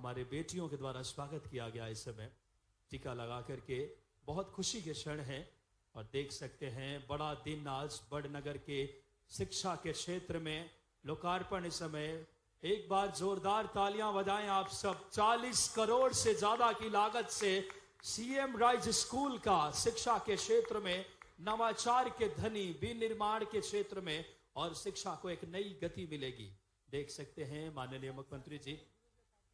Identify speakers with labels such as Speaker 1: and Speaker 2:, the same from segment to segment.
Speaker 1: हमारे बेटियों के द्वारा स्वागत किया गया। इस समय टीका लगा करके बहुत खुशी के क्षण हैं और देख सकते हैं बड़ा दिन आज बड़नगर के शिक्षा के क्षेत्र में लोकार्पण। इस समय एक बार जोरदार तालियां बजाएं आप सब। 40 करोड़ से ज्यादा की लागत से सीएम राइज स्कूल का शिक्षा के क्षेत्र में नवाचार के धनी विनिर्माण के क्षेत्र में और शिक्षा को एक नई गति मिलेगी। देख सकते हैं माननीय मुख्यमंत्री जी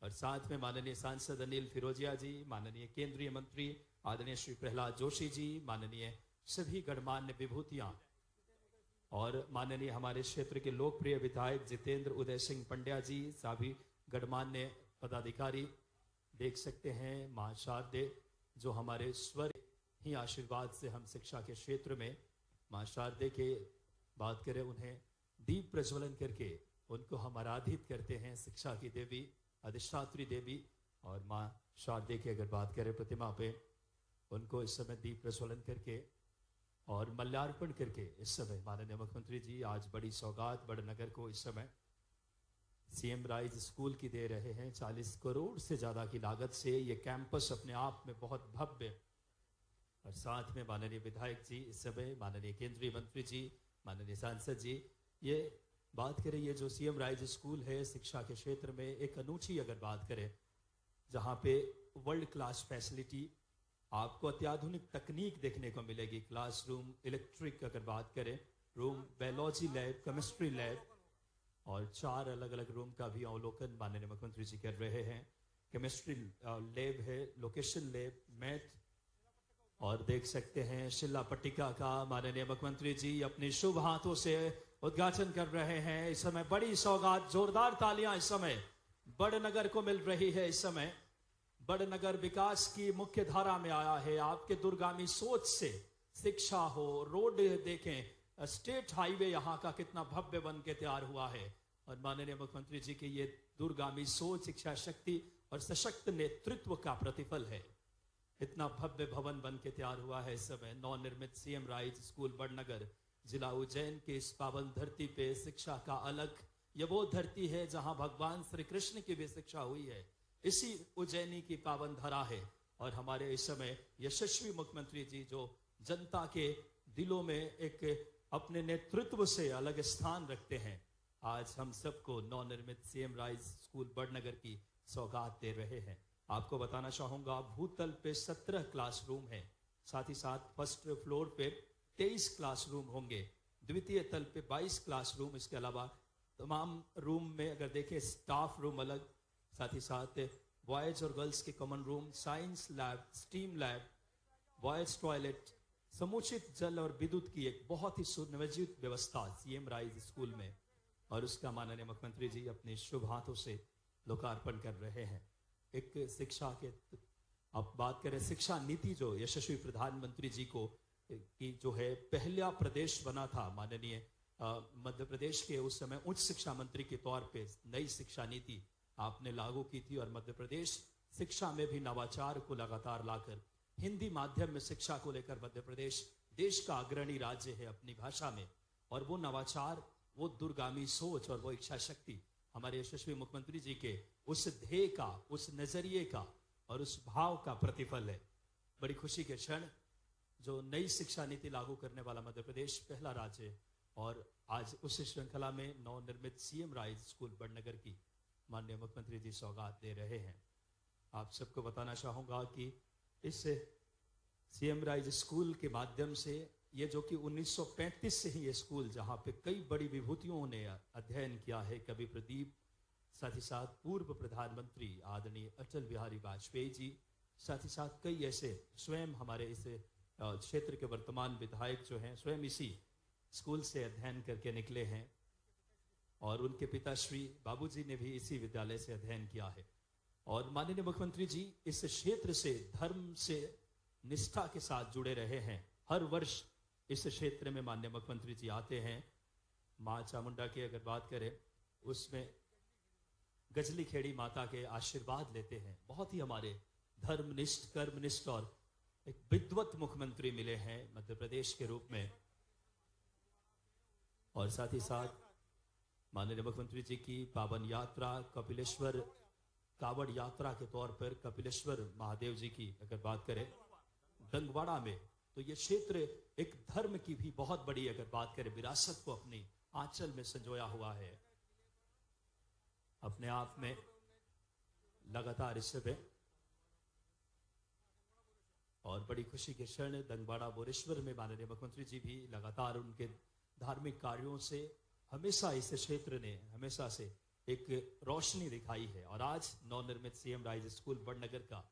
Speaker 1: और साथ में माननीय सांसद अनिल फिरोजिया जी, माननीय केंद्रीय मंत्री आदरणीय श्री प्रहलाद जोशी जी, माननीय सभी गणमान्य विभूतियां और माननीय हमारे क्षेत्र के लोकप्रिय विधायक जितेंद्र उदय सिंह पंड्या जी, सभी गणमान्य पदाधिकारी। देख सकते हैं मां शारदे जो हमारे स्वर ही आशीर्वाद से हम शिक्षा के क्षेत्र में मां शारदे के बात करें, उन्हें दीप प्रज्वलन करके उनको हम आराधित करते हैं, शिक्षा की देवी अधिष्ठात्री देवी। और मां शारदे की अगर बात करें प्रतिमा पे, उनको इस समय दीप प्रज्वलन करके और मल्यार्पण करके इस समय माननीय मुख्यमंत्री जी आज बड़ी सौगात बड़नगर को इस समय सीएम राइज स्कूल की दे रहे हैं। 40 करोड़ से ज्यादा की लागत से ये कैंपस अपने आप में बहुत भव्य और साथ में माननीय विधायक जी इस समय, माननीय केंद्रीय मंत्री जी, माननीय सांसद जी, ये बात करें ये जो सीएम राइज स्कूल है शिक्षा के क्षेत्र में एक अनूठी अगर बात करें जहाँ पे वर्ल्ड क्लास फैसिलिटी आपको अत्याधुनिक तकनीक देखने को मिलेगी। क्लासरूम, इलेक्ट्रिक अगर बात करें, room, biology lab, chemistry lab और 4 अलग अलग रूम का भी अवलोकन माननीय मुख्यमंत्री जी कर रहे हैं। केमिस्ट्री लैब है, लोकेशन लैब, मैथ और देख सकते हैं शिला पट्टिका का माननीय मुख्यमंत्री जी अपने शुभ हाथों से उद्घाटन कर रहे हैं। इस समय बड़ी सौगात, जोरदार तालियां इस समय बड़नगर को मिल रही है। इस समय बड़नगर विकास की मुख्य धारा में आया है। आपके दूरगामी सोच से शिक्षा हो, रोड देखें, स्टेट हाईवे यहाँ का कितना भव्य बन के तैयार हुआ है और माननीय मुख्यमंत्री जी की ये दूरगामी सोच, इच्छा शक्ति और सशक्त नेतृत्व का प्रतिफल है। इतना भव्य भवन बन के तैयार हुआ है इस समय नवनिर्मित सीएम राइज स्कूल बड़नगर जिला उज्जैन के इस पावन धरती पे। शिक्षा का अलग ये वो धरती है जहां भगवान श्री कृष्ण की भी शिक्षा हुई है। इसी उज्जैनी की पावन धरा है और हमारे इस समय यशस्वी मुख्यमंत्री जी जो जनता के दिलों में एक अपने नेतृत्व से अलग स्थान रखते हैं, आज हम सबको नवनिर्मित सीएम राइज स्कूल बड़नगर की सौगात दे रहे हैं। आपको बताना चाहूंगा भूतल पे 17 क्लासरूम है, साथ ही साथ फर्स्ट फ्लोर पे 23 क्लासरूम होंगे, द्वितीय तल पे 22 क्लासरूम। इसके अलावा तमाम रूम में अगर देखें स्टाफ रूम अलग, साथ ही साथ बॉयज और गर्ल्स के common room, science lab, steam lab, boys toilet, समुचित जल और विद्युत की एक बहुत ही सुनियोजित व्यवस्था सीएम राइज स्कूल में और उसका माननीय मुख्यमंत्री जी अपने शुभ हाथों से लोकार्पण कर रहे हैं। एक शिक्षा के अब बात करें शिक्षा नीति जो यशस्वी प्रधानमंत्री जी को की जो है पहला प्रदेश बना था माननीय मध्य प्रदेश के उस समय उच्च शिक्षा मंत्री के तौर पे नई शिक्षा नीति आपने लागू की थी और मध्य प्रदेश शिक्षा में भी नवाचार को लगातार लाकर हिंदी माध्यम में शिक्षा को लेकर मध्य प्रदेश देश का अग्रणी राज्य है अपनी भाषा में। और वो नवाचार, वो दूरगामी सोच और वो इच्छा शक्ति हमारे यशस्वी मुख्यमंत्री जी के उस ध्येय का, उस नजरिए का और उस भाव का प्रतिफल है। बड़ी खुशी के क्षण जो नई शिक्षा नीति लागू करने वाला मध्य प्रदेश पहला राज्य है और आज उस श्रृंखला में नवनिर्मित सीएम राइज स्कूल बड़नगर की माननीय मुख्यमंत्री जी सौगात दे रहे हैं। आप सबको बताना चाहूंगा कि इस सीएम राइज स्कूल के माध्यम से ये जो कि 1935 से ही ये स्कूल जहाँ पे कई बड़ी विभूतियों ने अध्ययन किया है, कवि प्रदीप, साथ ही साथ पूर्व प्रधानमंत्री आदरणीय अटल बिहारी वाजपेयी जी, साथ ही साथ कई ऐसे स्वयं हमारे इस क्षेत्र के वर्तमान विधायक जो हैं स्वयं इसी स्कूल से अध्ययन करके निकले हैं और उनके पिता श्री बाबूजी ने भी इसी विद्यालय से अध्ययन किया है। और माननीय मुख्यमंत्री जी इस क्षेत्र से धर्म से निष्ठा के साथ जुड़े रहे हैं। हर वर्ष इस क्षेत्र में माननीय मुख्यमंत्री जी आते हैं। मां चामुंडा की अगर बात करें उसमें गजली खेड़ी माता के आशीर्वाद लेते हैं। बहुत ही हमारे धर्मनिष्ठ, कर्मनिष्ठ और एक विद्वत मुख्यमंत्री मिले हैं मध्य प्रदेश के रूप में। और साथ ही साथ माननीय मुख्यमंत्री जी की पावन यात्रा कपिलेश्वर कावड़ यात्रा के तौर पर कपिलेश्वर महादेव जी की अगर बात करें दंगवाड़ा में, तो ये क्षेत्र एक धर्म की भी बहुत बड़ी अगर बात करें विरासत को अपनी आंचल में संजोया हुआ है। अपने आप में लगातार इस समय और बड़ी खुशी के क्षण दंगवाड़ा बोरेश्वर में माननीय मुख्यमंत्री जी भी लगातार उनके धार्मिक कार्यों से हमेशा इस क्षेत्र ने हमेशा से एक रोशनी दिखाई है। और आज नवनिर्मित सीएम राइज स्कूल बड़नगर का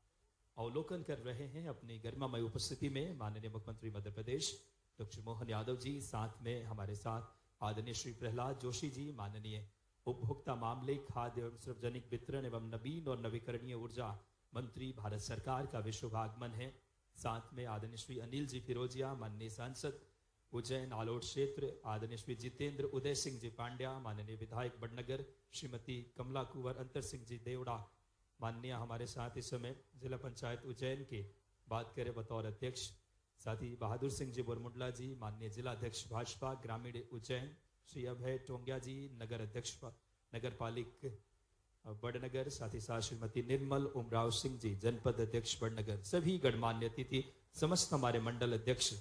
Speaker 1: अवलोकन कर रहे हैं अपनी गरिमामय उपस्थिति में माननीय मुख्यमंत्री मध्य प्रदेश डॉक्टर मोहन यादव जी, साथ में हमारे साथ आदरणीय श्री प्रहलाद जोशी जी, माननीय उपभोक्ता मामले, खाद्य एवं सार्वजनिक वितरण एवं नवीन और नवीकरणीय ऊर्जा मंत्री भारत सरकार का विश्व आगमन है। साथ में आदरणीय श्री अनिल जी फिरोजिया, माननीय सांसद उज्जैन आलोट क्षेत्र, आदरणीय श्री जितेंद्र उदय सिंह जी पांड्या, माननीय विधायक बड़नगर श्रीमती कमला कुंवर अंतर सिंह जी देवड़ा, माननीय हमारे साथ इस समय जिला पंचायत उज्जैन के बात करें बतौर अध्यक्ष, साथ ही बहादुर सिंह जी बोरमुंडला जी, माननीय जिला अध्यक्ष भाजपा ग्रामीण उज्जैन श्री अभय टोंगिया जी, नगर अध्यक्ष नगर पालिक बड़नगर, साथ ही साथ श्रीमती निर्मल उमराव सिंह जी जनपद अध्यक्ष बड़नगर, सभी गणमान्य अतिथि, समस्त हमारे मंडल अध्यक्ष,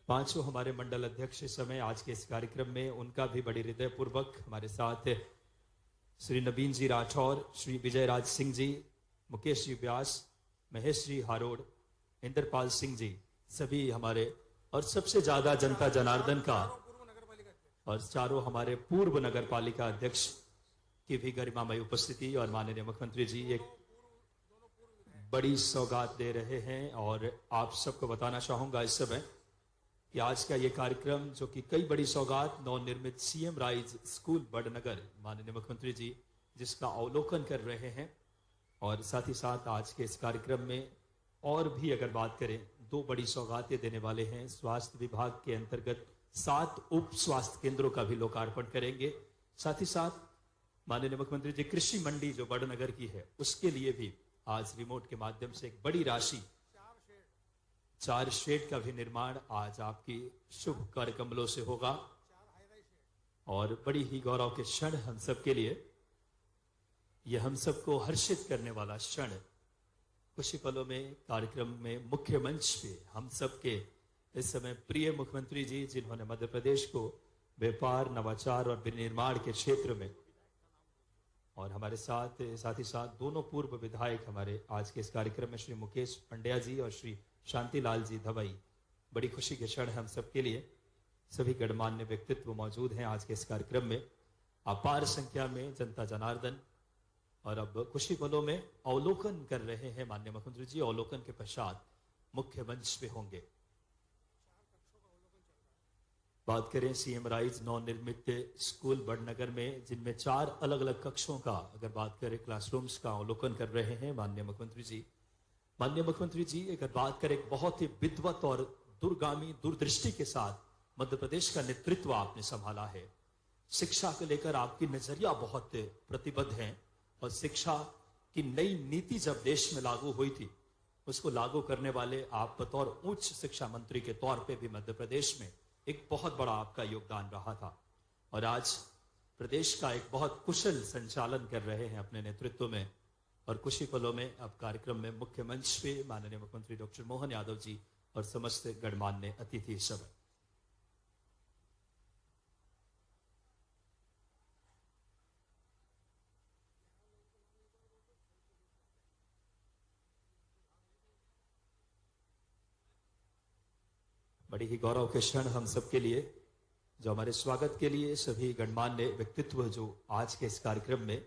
Speaker 1: पांचों हमारे मंडल अध्यक्ष इस समय आज के इस कार्यक्रम में, उनका भी बड़ी हृदय पूर्वक हमारे साथ श्री नवीन जी राठौर, श्री विजय राज सिंह जी, मुकेश जी व्यास, महेश जी हारोड़, इंद्रपाल सिंह जी, सभी हमारे, और सबसे ज्यादा जनता जनार्दन का और चारों हमारे पूर्व नगर पालिका अध्यक्ष की भी गरिमामय उपस्थिति। और माननीय मुख्यमंत्री जी एक बड़ी सौगात दे रहे हैं और आप सबको बताना चाहूंगा इस समय कि आज का ये कार्यक्रम, जो कि कई बड़ी सौगात नवनिर्मित सीएम राइज स्कूल बड़नगर माननीय मुख्यमंत्री जी जिसका अवलोकन कर रहे हैं, और साथ ही साथ आज के इस कार्यक्रम में और भी अगर बात करें दो बड़ी सौगातें देने वाले हैं। स्वास्थ्य विभाग के अंतर्गत 7 उप स्वास्थ्य केंद्रों का भी लोकार्पण करेंगे। साथ ही साथ माननीय मुख्यमंत्री जी कृषि मंडी जो बड़नगर की है उसके लिए भी आज रिमोट के माध्यम से एक बड़ी राशि 4 शेड का भी निर्माण आज आपकी शुभ कर कमलों से होगा, और बड़ी ही गौरव के क्षण हम सब के लिए, यह हम सबको हर्षित करने वाला क्षण कुछ ही पलों में कार्यक्रम में मुख्य मंच पे हम सबके इस समय प्रिय मुख्यमंत्री जी, जिन्होंने मध्य प्रदेश को व्यापार, नवाचार और विनिर्माण के क्षेत्र में, और हमारे साथ ही साथ दोनों पूर्व विधायक हमारे आज के इस कार्यक्रम में श्री मुकेश पंड्या जी और श्री शांतिलाल जी धवई, बड़ी खुशी के क्षण हम सबके लिए। सभी गणमान्य व्यक्तित्व मौजूद हैं आज के इस कार्यक्रम में, अपार संख्या में जनता जनार्दन, और अब कुछ ही पलों में अवलोकन कर रहे हैं माननीय मुख्यमंत्री जी। अवलोकन के पश्चात मुख्य मंच पे होंगे। बात करें सीएम राइज नवनिर्मित स्कूल बड़नगर में, जिनमें 4 अलग अलग कक्षों का अगर बात करें क्लासरूम्स का अवलोकन कर रहे हैं माननीय मुख्यमंत्री जी। माननीय मुख्यमंत्री जी अगर बात करें बहुत ही विद्वत और दूरगामी दूरदृष्टि के साथ मध्य प्रदेश का नेतृत्व आपने संभाला है। शिक्षा को लेकर आपकी नजरिया बहुत प्रतिबद्ध है, और शिक्षा की नई नीति जब देश में लागू हुई थी उसको लागू करने वाले आप बतौर उच्च शिक्षा मंत्री के तौर पे भी मध्य प्रदेश में एक बहुत बड़ा आपका योगदान रहा था, और आज प्रदेश का एक बहुत कुशल संचालन कर रहे हैं अपने नेतृत्व में। और कुछ ही पलों में अब कार्यक्रम में मुख्य मंच पे माननीय मुख्यमंत्री डॉक्टर मोहन यादव जी और समस्त गणमान्य अतिथि सब। बड़ी ही गौरव के क्षण हम सबके लिए, जो हमारे स्वागत के लिए सभी गणमान्य व्यक्तित्व जो आज के इस कार्यक्रम में,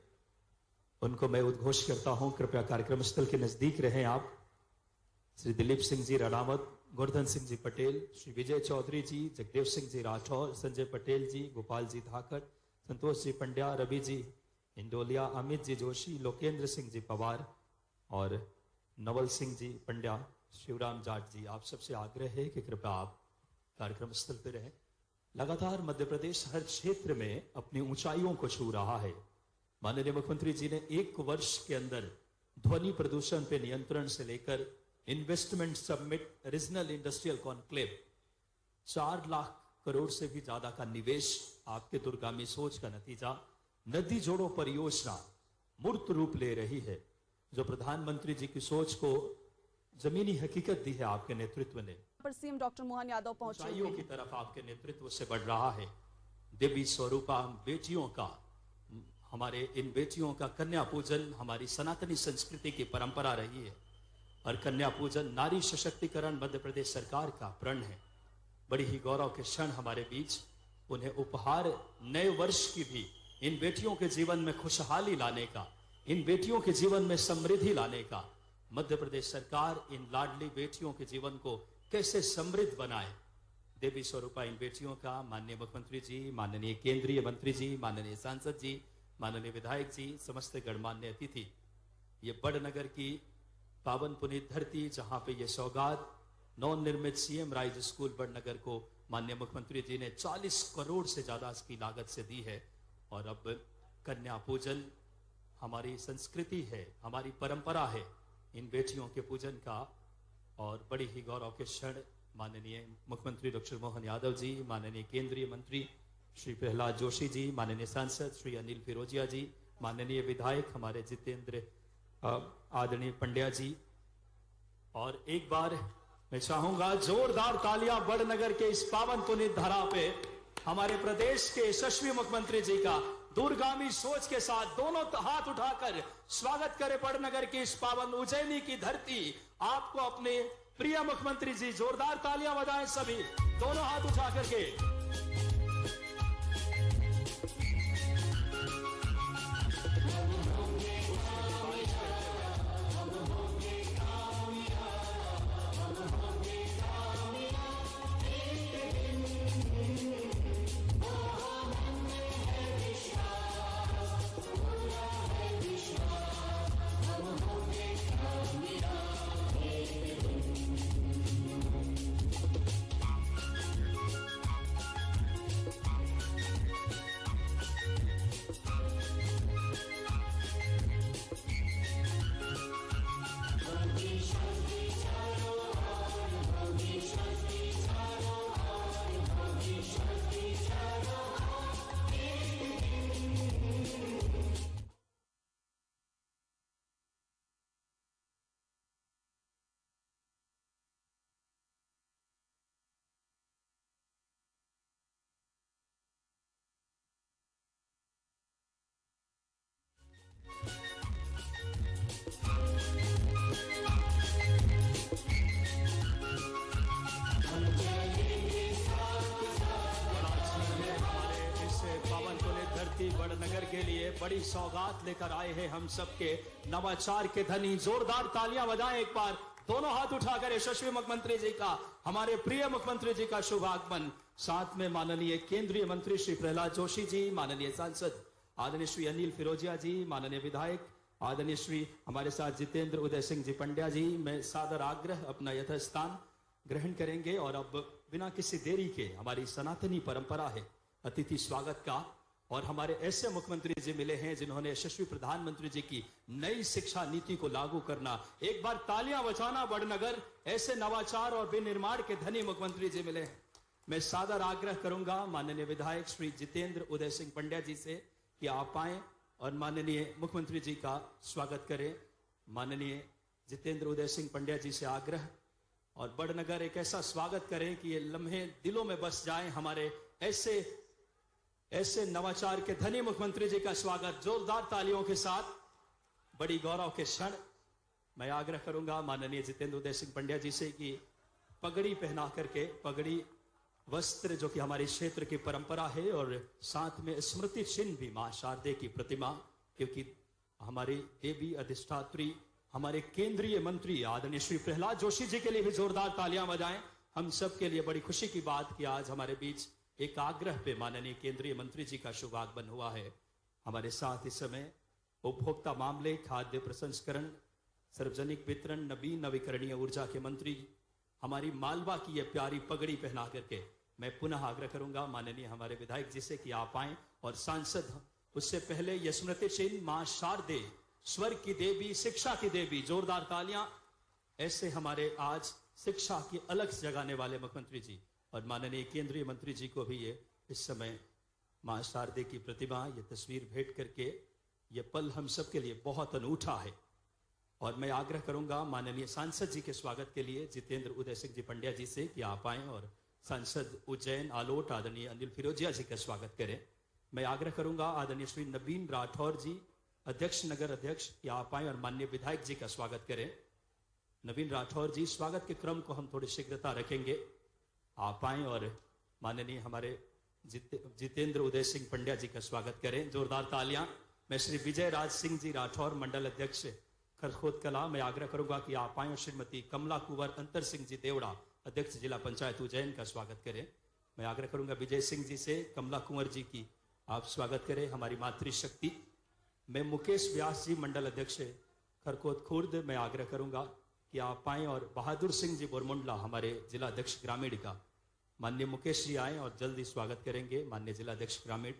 Speaker 1: उनको मैं उद्घोष करता हूं कृपया कार्यक्रम स्थल के नजदीक रहें आप। श्री दिलीप सिंह जी रणावत, गोवर्धन सिंह जी पटेल, श्री विजय चौधरी जी, जगदेव सिंह जी राठौर, संजय पटेल जी, गोपाल जी धाकड़, संतोष जी पंड्या, रवि जी इंडोलिया, अमित जी जोशी, लोकेंद्र सिंह जी पवार और नवल सिंह जी पंड्या, शिवराम जाट जी, आप सबसे आग्रह है कि कृपया आप कार्यक्रम स्थल पर रहें। लगातार मध्य प्रदेश हर क्षेत्र में अपनी ऊंचाइयों को छू रहा है। माननीय मुख्यमंत्री जी ने 1 वर्ष के अंदर ध्वनि प्रदूषण पे नियंत्रण से लेकर investment summit, regional industrial conclave, 4 lakh crore से भी ज्यादा का निवेश आपके दूरगामी सोच का नतीजा नदी जोड़ो परियोजना मूर्त रूप ले रही है। जो प्रधानमंत्री जी की सोच को जमीनी हकीकत दी है आपके नेतृत्व ने,
Speaker 2: पर सीएम डॉक्टर मोहन यादव पहुंचे
Speaker 1: ऊंचाइयों की तरफ आपके नेतृत्व से बढ़ रहा है। देवी स्वरूपा बेटियों का, हमारे इन बेटियों का कन्या पूजन हमारी सनातनी संस्कृति की परंपरा रही है और कन्या पूजन नारी सशक्तिकरण मध्य प्रदेश सरकार का प्रण है। बड़ी ही गौरव के क्षण हमारे बीच, उन्हें उपहार नए वर्ष की भी इन बेटियों के जीवन में खुशहाली लाने का, इन बेटियों के जीवन में समृद्धि लाने का, मध्य प्रदेश सरकार इन लाडली बेटियों के जीवन को कैसे समृद्ध बनाए। देवी स्वरूपा इन बेटियों का माननीय मुख्यमंत्री जी, माननीय केंद्रीय मंत्री जी, माननीय सांसद जी, माननीय विधायक जी, समस्त गणमान्य अतिथि, ये बड़नगर की पावन पुनीत धरती जहां पे ये सौगात नवनिर्मित सीएम राइज स्कूल बड़नगर को माननीय मुख्यमंत्री जी ने 40 करोड़ से ज्यादा की लागत से दी है। और अब कन्या पूजन हमारी संस्कृति है, हमारी परंपरा है इन बेटियों के पूजन का। और बड़ी ही गौरव के क्षण माननीय मुख्यमंत्री डॉक्टर मोहन यादव जी, माननीय केंद्रीय मंत्री श्री प्रहलाद जोशी जी, माननीय सांसद श्री अनिल फिरोजिया जी, माननीय विधायक हमारे जितेंद्र आदरणीय पंड्या जी। और एक बार मैं चाहूंगा जोरदार तालियां बड़नगर के इस पावन पुनीत धरा पे हमारे प्रदेश के यशस्वी मुख्यमंत्री जी का दूरगामी सोच के साथ दोनों हाथ उठाकर स्वागत करें बड़नगर की इस पावन उज्जैनी की धरती। आपको अपने प्रिय मुख्यमंत्री जी, जोरदार तालियां बजाएं सभी, दोनों हाथ उठा करके। बड़नगर के लिए बड़ी सौगात लेकर आए हैं हम सबके नवाचार के धनी। जोरदार तालियां बजाएं एक बार, दोनों हाथ उठाकर यशस्वी मुख्यमंत्री जी का, हमारे प्रिय मुख्यमंत्री जी का शुभ आगमन। साथ में माननीय केंद्रीय मंत्री श्री प्रहलाद जोशी जी, माननीय सांसद आदरणीय श्री अनिल फिरोजिया जी, माननीय विधायक आदरणीय श्री हमारे साथ जितेंद्र उदय सिंह जी पंड्या जी, मैं सादर आग्रह अपना यथास्थान ग्रहण करेंगे। और अब बिना किसी देरी के, हमारी सनातनी परंपरा है अतिथि स्वागत का, और हमारे ऐसे मुख्यमंत्री जी मिले हैं जिन्होंने यशस्वी प्रधानमंत्री जी की नई शिक्षा नीति को लागू करना। एक बार तालियां बजाना बड़नगर, ऐसे नवाचार और विनिर्माण के धनी मुख्यमंत्री जी मिले हैं। मैं सादर आग्रह करूंगा माननीय विधायक श्री जितेंद्र उदय सिंह पंड्या जी से कि आप आए और माननीय मुख्यमंत्री जी का स्वागत करें। माननीय जितेंद्र उदय सिंह पंड्या जी से आग्रह, और बड़नगर एक ऐसा स्वागत करें कि ये लम्हे दिलों में बस जाएं। हमारे ऐसे नवाचार के धनी मुख्यमंत्री जी का स्वागत जोरदार तालियों के साथ। बड़ी गौरव के क्षण मैं आग्रह करूंगा माननीय जितेंद्र उदय सिंह पंड्या जी से कि पगड़ी पहना करके, पगड़ी वस्त्र जो कि हमारे क्षेत्र की परंपरा है, और साथ में स्मृति चिन्ह भी मां शारदे की प्रतिमा, क्योंकि हमारी देवी अधिष्ठात्री हमारे केंद्रीय मंत्री आदरणीय श्री प्रहलाद जोशी जी के लिए भी जोरदार तालियां बजाएं। हम सब के लिए बड़ी खुशी की बात कि आज हमारे बीच एक आग्रह पे माननीय केंद्रीय मंत्री जी का शुभ आगमन हुआ है। हमारे साथ इस समय उपभोक्ता मामले, खाद्य प्रसंस्करण, सार्वजनिक वितरण, नवीकरणीय ऊर्जा के मंत्री हमारी मालवा की ये प्यारी पगड़ी पहना करके मैं पुनः आग्रह करूंगा माननीय हमारे विधायक जी से कि आप आए, और सांसद उससे पहले ये स्मृति चिन्ह मां शारदे, स्वर्ग की देवी, शिक्षा की देवी, जोरदार तालियां। ऐसे हमारे आज शिक्षा की अलग जगाने वाले मुख्यमंत्री जी और माननीय केंद्रीय मंत्री जी को भी ये इस समय माँ शारदे की प्रतिमा, ये तस्वीर भेंट करके ये पल हम सब के लिए बहुत अनूठा है। और मैं आग्रह करूंगा माननीय सांसद जी के स्वागत के लिए जितेंद्र उदय सिंह जी पंड्या जी से कि आप आएं और सांसद उज्जैन आलोट आदरणीय अनिल फिरोजिया जी का स्वागत करें। मैं आग्रह करूंगा आदरणीय श्री नवीन राठौर जी अध्यक्ष नगर अध्यक्ष कि आप आएं और माननीय विधायक जी का स्वागत करें। नवीन राठौर जी, स्वागत के क्रम को हम थोड़ी शीघ्रता रखेंगे। आप आएं और माननीय हमारे जितेंद्र उदय सिंह पंड्या जी का स्वागत करें। जोरदार तालियां। मैं श्री विजय राज सिंह जी राठौर मंडल अध्यक्ष खरखोद कला, मैं आग्रह करूंगा कि आप आएं और श्रीमती कमला कुंवर अंतर सिंह जी देवड़ा अध्यक्ष जिला पंचायत उज्जैन का स्वागत करें। मैं आग्रह करूंगा विजय सिंह जी से कमला कुंवर जी की आप स्वागत करें, हमारी मातृशक्ति। मैं मुकेश व्यास जी मंडल अध्यक्ष खरखोद खुर्द, मैं आग्रह करूंगा कि आप आएं और बहादुर सिंह जी बोरमुंडला हमारे जिला अध्यक्ष ग्रामीण का, माननीय मुकेश जी आए और जल्दी स्वागत करेंगे माननीय जिला अध्यक्ष ग्रामीण।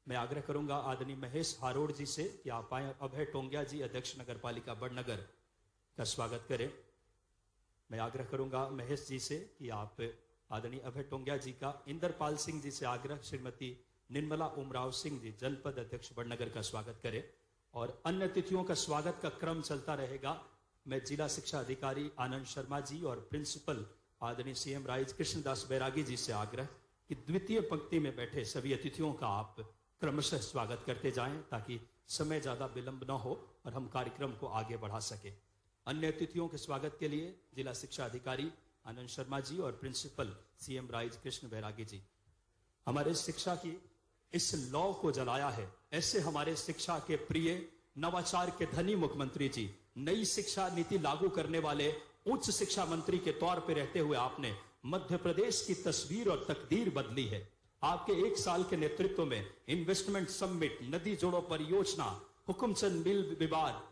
Speaker 1: मैं आग्रह करूंगा आदरणीय महेश हारोड़ जी से कि आप आए और अभय टोंगिया जी अध्यक्ष नगर पालिका बड़नगर का स्वागत करें। मैं आग्रह करूंगा महेश जी से कि आप आदरणीय अभय टोंगिया जी का, इंद्रपाल सिंह जी से आग्रह श्रीमती निर्मला उमराव सिंह जी जनपद अध्यक्ष बड़नगर का स्वागत करें। और अन्य अतिथियों का स्वागत का क्रम चलता रहेगा। मैं जिला शिक्षा अधिकारी आनंद शर्मा जी और प्रिंसिपल आदरणीय सीएम राइज कृष्णदास बैरागी जी से आग्रह कि द्वितीय पंक्ति में बैठे सभी अतिथियों का आप क्रमशः स्वागत करते जाएं ताकि समय ज्यादा विलंब न हो और हम कार्यक्रम को आगे बढ़ा सके। अन्य अतिथियों के स्वागत के लिए जिला शिक्षा अधिकारी आनंद शर्मा जी और प्रिंसिपल सीएम राइज कृष्ण बैरागी जी। हमारे शिक्षा की इस लौ को जलाया है, ऐसे हमारे शिक्षा के प्रिय नवाचार के धनी मुख्यमंत्री जी, नई शिक्षा नीति लागू करने वाले उच्च शिक्षा मंत्री के तौर पर रहते हुए आपने मध्य प्रदेश की तस्वीर और तकदीर बदली है। आपके 1 साल के नेतृत्व में इन्वेस्टमेंट समिट, नदी जोड़ो परियोजना, हुकुमचंद मिल विवाद,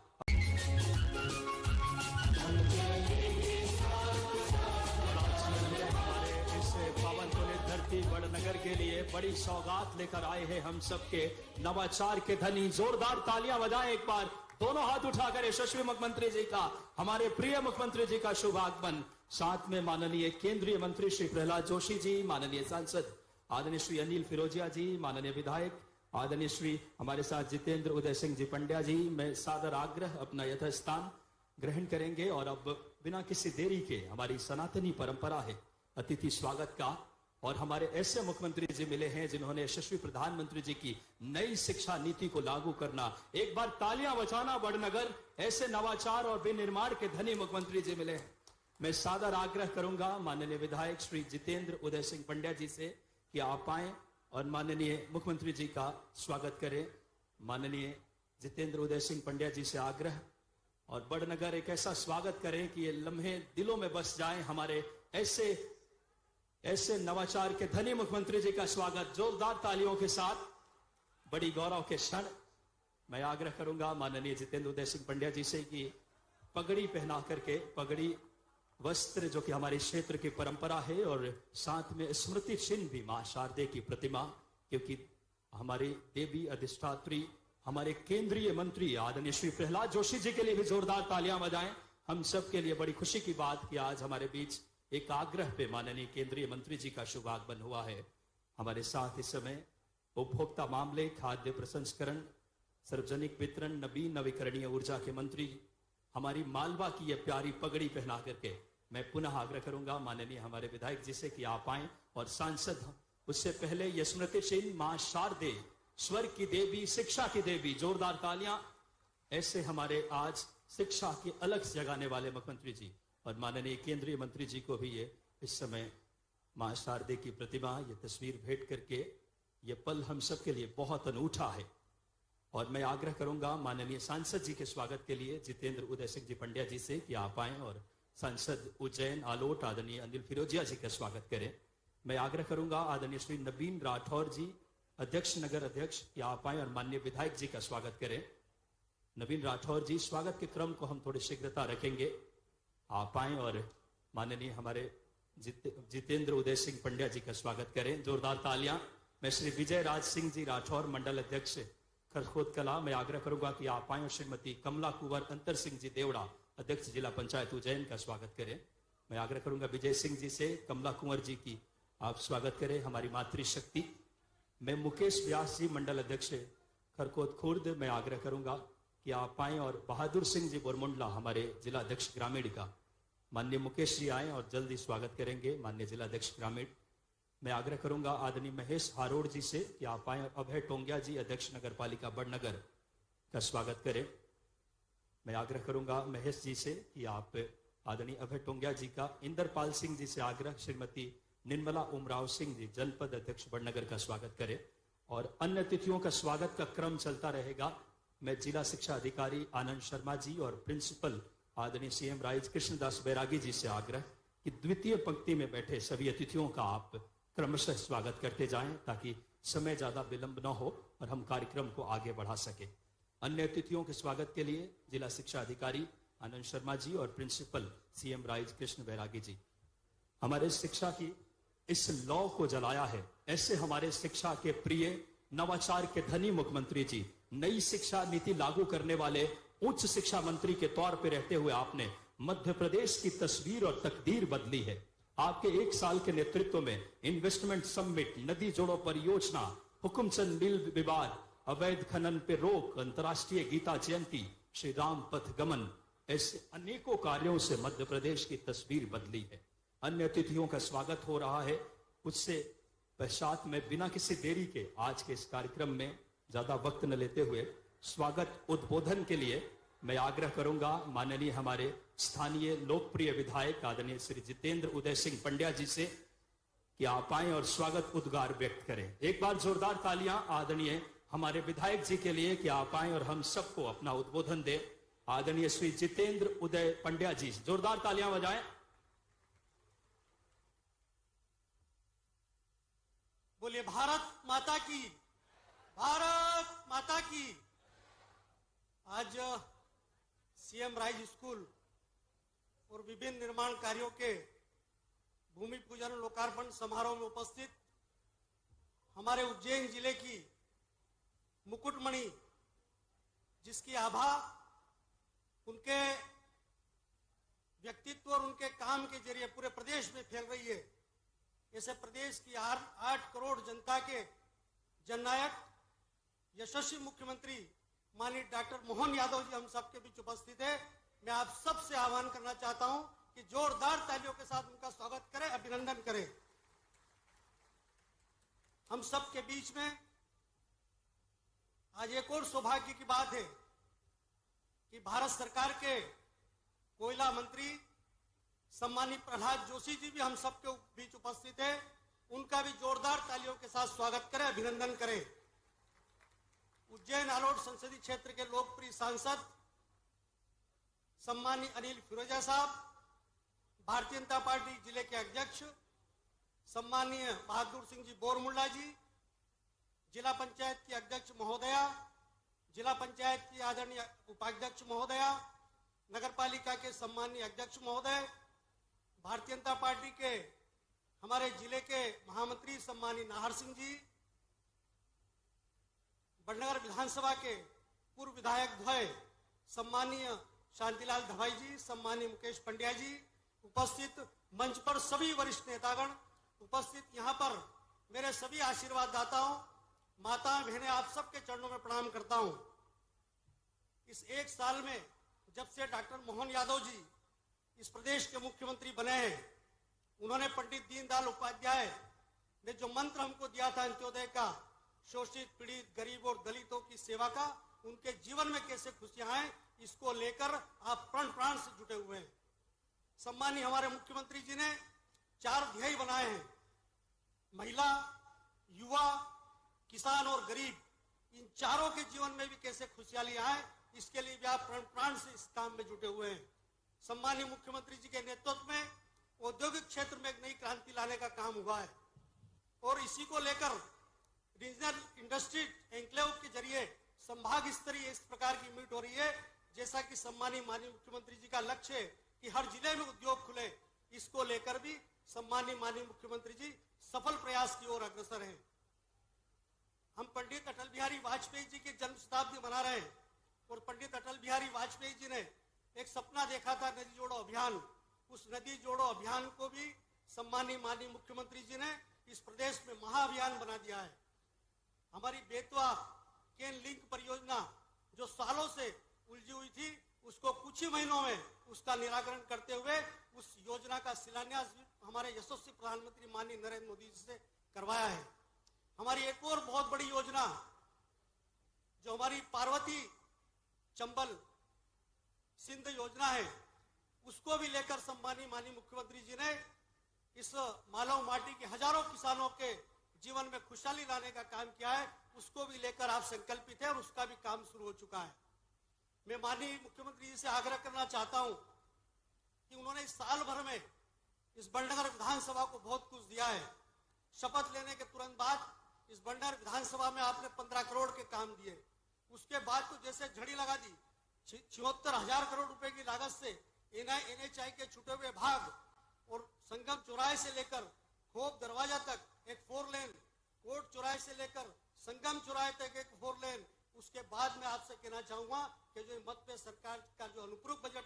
Speaker 1: बड़नगर के लिए बड़ी सौगात लेकर आए हैं हम सबके नवाचार के धनी। जोरदार तालियां बजाएं एक बार, दोनों हाथ उठाकर यशस्वी मुख्यमंत्री जी का, हमारे प्रिय मुख्यमंत्री जी का शुभ आगमन। साथ में माननीय केंद्रीय मंत्री श्री प्रहलाद जोशी जी, माननीय सांसद आदरणीय श्री अनिल फिरोजिया जी, माननीय विधायक आदरणीय श्री हमारे साथ जितेंद्र उदय सिंह जी पंड्या जी, मैं सादर आग्रह अपना यथास्थान ग्रहण करेंगे। और अब बिना किसी देरी के, हमारी सनातनी परंपरा है अतिथि स्वागत का, और हमारे ऐसे मुख्यमंत्री जी मिले हैं जिन्होंने यशस्वी प्रधानमंत्री जी की नई शिक्षा नीति को लागू करना। एक बार तालियां बजाना बड़नगर, ऐसे नवाचार और विनिर्माण के धनी मुख्यमंत्री जी मिले हैं। मैं सादर आग्रह करूंगा माननीय विधायक श्री जितेंद्र उदय सिंह पंड्या जी से कि आप आए और माननीय मुख्यमंत्री जी का स्वागत करें। माननीय जितेंद्र उदय सिंह पंड्या जी से आग्रह, और बड़नगर एक ऐसा स्वागत करें कि ये लम्हे दिलों में बस जाएं। हमारे ऐसे नवाचार के धनी मुख्यमंत्री जी का स्वागत जोरदार तालियों के साथ, बड़ी गौरव के क्षण। मैं आग्रह करूंगा माननीय जितेंद्र उदय सिंह पंड्या जी से कि पगड़ी पहना करके, पगड़ी वस्त्र जो कि हमारे क्षेत्र की परंपरा है, और साथ में स्मृति चिन्ह भी मां शारदे की प्रतिमा, क्योंकि हमारी देवी अधिष्ठात्री हमारे केंद्रीय मंत्री आदरणीय श्री प्रहलाद जोशी जी के लिए भी जोरदार तालियां बजाएं। हम सब के लिए बड़ी खुशी की बात कि आज हमारे बीच एक आग्रह पे माननीय केंद्रीय मंत्री जी का शुभ आगमन हुआ है। हमारे साथ इस समय उपभोक्ता मामले, खाद्य प्रसंस्करण, सार्वजनिक वितरण, नवीन नवीकरणीय ऊर्जा के मंत्री हमारी मालवा की यह प्यारी पगड़ी पहना करके, मैं पुनः आग्रह करूंगा माननीय हमारे विधायक जी से कि आप आएं, और सांसद उससे पहले यह स्मृति चिन्ह मां शारदे, स्वर की देवी, शिक्षा की देवी, जोरदार तालियां। ऐसे हमारे आज शिक्षा की अलग जगाने वाले मुख्यमंत्री जी और माननीय केंद्रीय मंत्री जी को भी ये इस समय मां शारदे की प्रतिमा, ये तस्वीर भेंट करके ये पल हम सब के लिए बहुत अनूठा है। और मैं आग्रह करूंगा माननीय सांसद जी के स्वागत के लिए जितेंद्र उदय सिंह जी पंड्या जी से कि आप आएं और सांसद उज्जैन आलोट आदरणीय अनिल फिरोजिया जी का स्वागत करें। मैं आग्रह करूंगा आदरणीय श्री नवीन राठौर जी अध्यक्ष नगर अध्यक्ष कि आप आएं और माननीय विधायक जी का स्वागत करें। नवीन राठौर जी, स्वागत के क्रम को हम थोड़ी शीघ्रता रखेंगे। आप आएं और माननीय हमारे जितेंद्र उदय सिंह पंड्या जी का स्वागत करें। जोरदार तालियां। मैं श्री विजय राज सिंह जी राठौर मंडल अध्यक्ष खरखोद कला, मैं आग्रह करूंगा कि आप आएं और श्रीमती कमला कुंवर अंतर सिंह जी देवड़ा अध्यक्ष जिला पंचायत उज्जैन का स्वागत करें। मैं आग्रह करूंगा विजय सिंह जी से कमला कुंवर जी की आप स्वागत करें, हमारी मातृशक्ति। मैं मुकेश व्यास जी, मंडल अध्यक्ष खरकोट खुर्द में आग्रह करूंगा कि आप आए और बहादुर सिंह जी बोरमुंडला, हमारे जिला अध्यक्ष ग्रामीण का, माननीय मुकेश जी आए और जल्दी स्वागत करेंगे माननीय जिला अध्यक्ष ग्रामीण। मैं आग्रह करूंगा आदरणीय महेश हारोड़ जी से कि आप आए। अभय टोंगिया जी, अध्यक्ष नगर पालिका बड़नगर, का स्वागत करें। मैं आग्रह करूंगा महेश जी से कि आप आदरणीय अभय टोंगिया जी का। इंद्रपाल सिंह जी से आग्रह श्रीमती निर्मला उमराव सिंह जी, जनपद अध्यक्ष बड़नगर, का स्वागत करें। और अन्य अतिथियों का स्वागत का क्रम चलता रहेगा। मैं जिला शिक्षा अधिकारी आनंद शर्मा जी और प्रिंसिपल आदरणीय सीएम राइज कृष्णदास बैरागी जी से आग्रह कि द्वितीय पंक्ति में बैठे सभी अतिथियों का आप क्रमशः स्वागत करते जाएं, ताकि समय ज्यादा विलंब न हो और हम कार्यक्रम को आगे बढ़ा सके। अन्य अतिथियों के स्वागत के लिए जिला शिक्षा अधिकारी आनंद शर्मा जी और प्रिंसिपल सीएम राइज कृष्ण बैरागी जी। हमारे शिक्षा की इस लौ को जलाया है, ऐसे हमारे शिक्षा के प्रिय, नवाचार के धनी मुख्यमंत्री जी, नई शिक्षा नीति लागू करने वाले उच्च शिक्षा मंत्री के तौर पर रहते हुए आपने मध्य प्रदेश की तस्वीर और तकदीर बदली है। आपके 1 साल के नेतृत्व में इन्वेस्टमेंट समिट, नदी जोड़ो परियोजना, हुकुमचंद मिल विवाद, अवैध खनन पे रोक, अंतर्राष्ट्रीय गीता जयंती, श्री राम पथ गमन, ऐसे अनेकों कार्यों से मध्य प्रदेश की तस्वीर बदली है। अन्य अतिथियों का स्वागत हो रहा है। उससे पश्चात में बिना किसी देरी के आज के इस कार्यक्रम में ज्यादा वक्त न लेते हुए स्वागत उद्बोधन के लिए मैं आग्रह करूंगा माननीय हमारे स्थानीय लोकप्रिय विधायक आदरणीय श्री जितेंद्र उदय सिंह पंड्या जी से कि आप आए और स्वागत उद्गार व्यक्त करें। एक बार जोरदार तालियां आदरणीय हमारे विधायक जी के लिए कि आप आए और हम सबको अपना उद्बोधन दें। आदरणीय श्री जितेंद्र उदय पंड्या जी, जोरदार तालियां बजाएं।
Speaker 3: बोलिए भारत माता की, भारत माता की। आज सीएम राइज स्कूल और विभिन्न निर्माण कार्यों के भूमि पूजन लोकार्पण समारोह में उपस्थित हमारे उज्जैन जिले की मुकुटमणि, जिसकी आभा उनके व्यक्तित्व और उनके काम के जरिए पूरे प्रदेश में फैल रही है, ऐसे प्रदेश की 8 करोड़ जनता के जननायक यशस्वी मुख्यमंत्री माननीय डॉक्टर मोहन यादव जी हम सबके बीच उपस्थित है। मैं आप सबसे आह्वान करना चाहता हूं कि जोरदार तालियों के साथ उनका स्वागत करें, अभिनंदन करें। हम सबके बीच में आज एक और सौभाग्य की बात है कि भारत सरकार के कोयला मंत्री सम्मानित प्रहलाद जोशी जी भी हम सबके बीच उपस्थित है। उनका भी जोरदार तालियों के साथ स्वागत करें, अभिनंदन करें। उज्जैन आलोट संसदीय क्षेत्र के लोकप्रिय सांसद सम्मानीय अनिल फिरोजा साहब, भारतीय जनता पार्टी जिले के अध्यक्ष सम्मानीय बहादुर सिंह जी बोरमुंडला जी, जिला पंचायत की अध्यक्ष महोदया, जिला पंचायत की आदरणीय उपाध्यक्ष महोदया, नगर पालिका के सम्मानीय अध्यक्ष महोदय, भारतीय जनता पार्टी के हमारे जिले के महामंत्री सम्मानीय नाहर सिंह जी, बड़नगर विधानसभा के पूर्व विधायक द्वय सम्मानीय शांतिलाल धवाई जी, सम्मानीय मुकेश पंड्या जी, उपस्थित मंच पर सभी वरिष्ठ नेतागण उपस्थित, यहाँ पर मेरे सभी आशीर्वाद दाताओं, माता बहनें, आप सबके चरणों में प्रणाम करता हूं। इस 1 साल में जब से डॉक्टर मोहन यादव जी इस प्रदेश के मुख्यमंत्री बने हैं, उन्होंने पंडित दीनदयाल उपाध्याय ने जो मंत्र हमको दिया था अंत्योदय का, शोषित, पीड़ित, गरीब और दलितों की सेवा का, उनके जीवन में कैसे खुशियां आए, इसको लेकर आप प्राण प्राण से जुटे हुए हैं। सम्मानीय हमारे मुख्यमंत्री जी ने 4 ध्येय बनाए हैं, महिला, युवा, किसान और गरीब, इन चारों के जीवन में भी कैसे खुशहाली आए, इसके लिए भी आप प्राण प्राण से इस काम में जुटे हुए हैं। सम्मानीय मुख्यमंत्री जी के नेतृत्व में औद्योगिक क्षेत्र में एक नई क्रांति लाने का काम हुआ है और इसी को लेकर रीजनल इंडस्ट्री एनक्लेव के जरिए संभाग स्तरीय इस प्रकार की मीट हो रही है, जैसा कि सम्मानीय माननीय मुख्यमंत्री जी का लक्ष्य है कि हर जिले में उद्योग खुले। इसको लेकर भी सम्मानीय माननीय मुख्यमंत्री जी सफल प्रयास की ओर अग्रसर हैं। हम पंडित अटल बिहारी वाजपेयी जी की जन्म शताब्दी मना रहे हैं और पंडित अटल बिहारी वाजपेयी जी ने एक सपना देखा था, नदी जोड़ो अभियान। उस नदी जोड़ो अभियान को भी सम्मानीय माननीय मुख्यमंत्री जी ने इस प्रदेश में महाअभियान बना दिया है। हमारी बेतवा केन लिंक परियोजना जो सालों से उलझी हुई थी, उसको कुछ ही महीनों में उसका निराकरण करते हुए उस योजना का शिलान्यास भी हमारे यशस्वी प्रधानमंत्री माननीय नरेंद्र मोदी जी से करवाया है। हमारी एक और बहुत बड़ी योजना जो हमारी पार्वती चंबल सिंध योजना है, उसको भी लेकर सम्मानीय माननीय मुख्यमंत्री जी ने इस मालव माटी के हजारों किसानों के जीवन में खुशहाली लाने का काम किया है। उसको भी लेकर आप संकल्पित है और उसका भी काम शुरू हो चुका है। मैं माननीय मुख्यमंत्री जी से आग्रह करना चाहता हूं कि उन्होंने इस साल भर में इस बड़नगर विधानसभा को बहुत कुछ दिया है। शपथ लेने के तुरंत बाद इस बड़नगर विधानसभा में आपने 15 करोड़ के काम दिए। उसके बाद तो जैसे झड़ी लगा दी, 76,000 करोड़ रुपए की लागत से NHI के छूटे हुए भाग और संगम चौराहे से लेकर खोप दरवाजा तक एक 4 लेन, कोर्ट चौराहे से लेकर संगम चौराहे तक एक 4 लेन। उसके बाद मैं आपसे कहना चाहूंगा कि जो मत पे सरकार का जो अनुपूरक बजट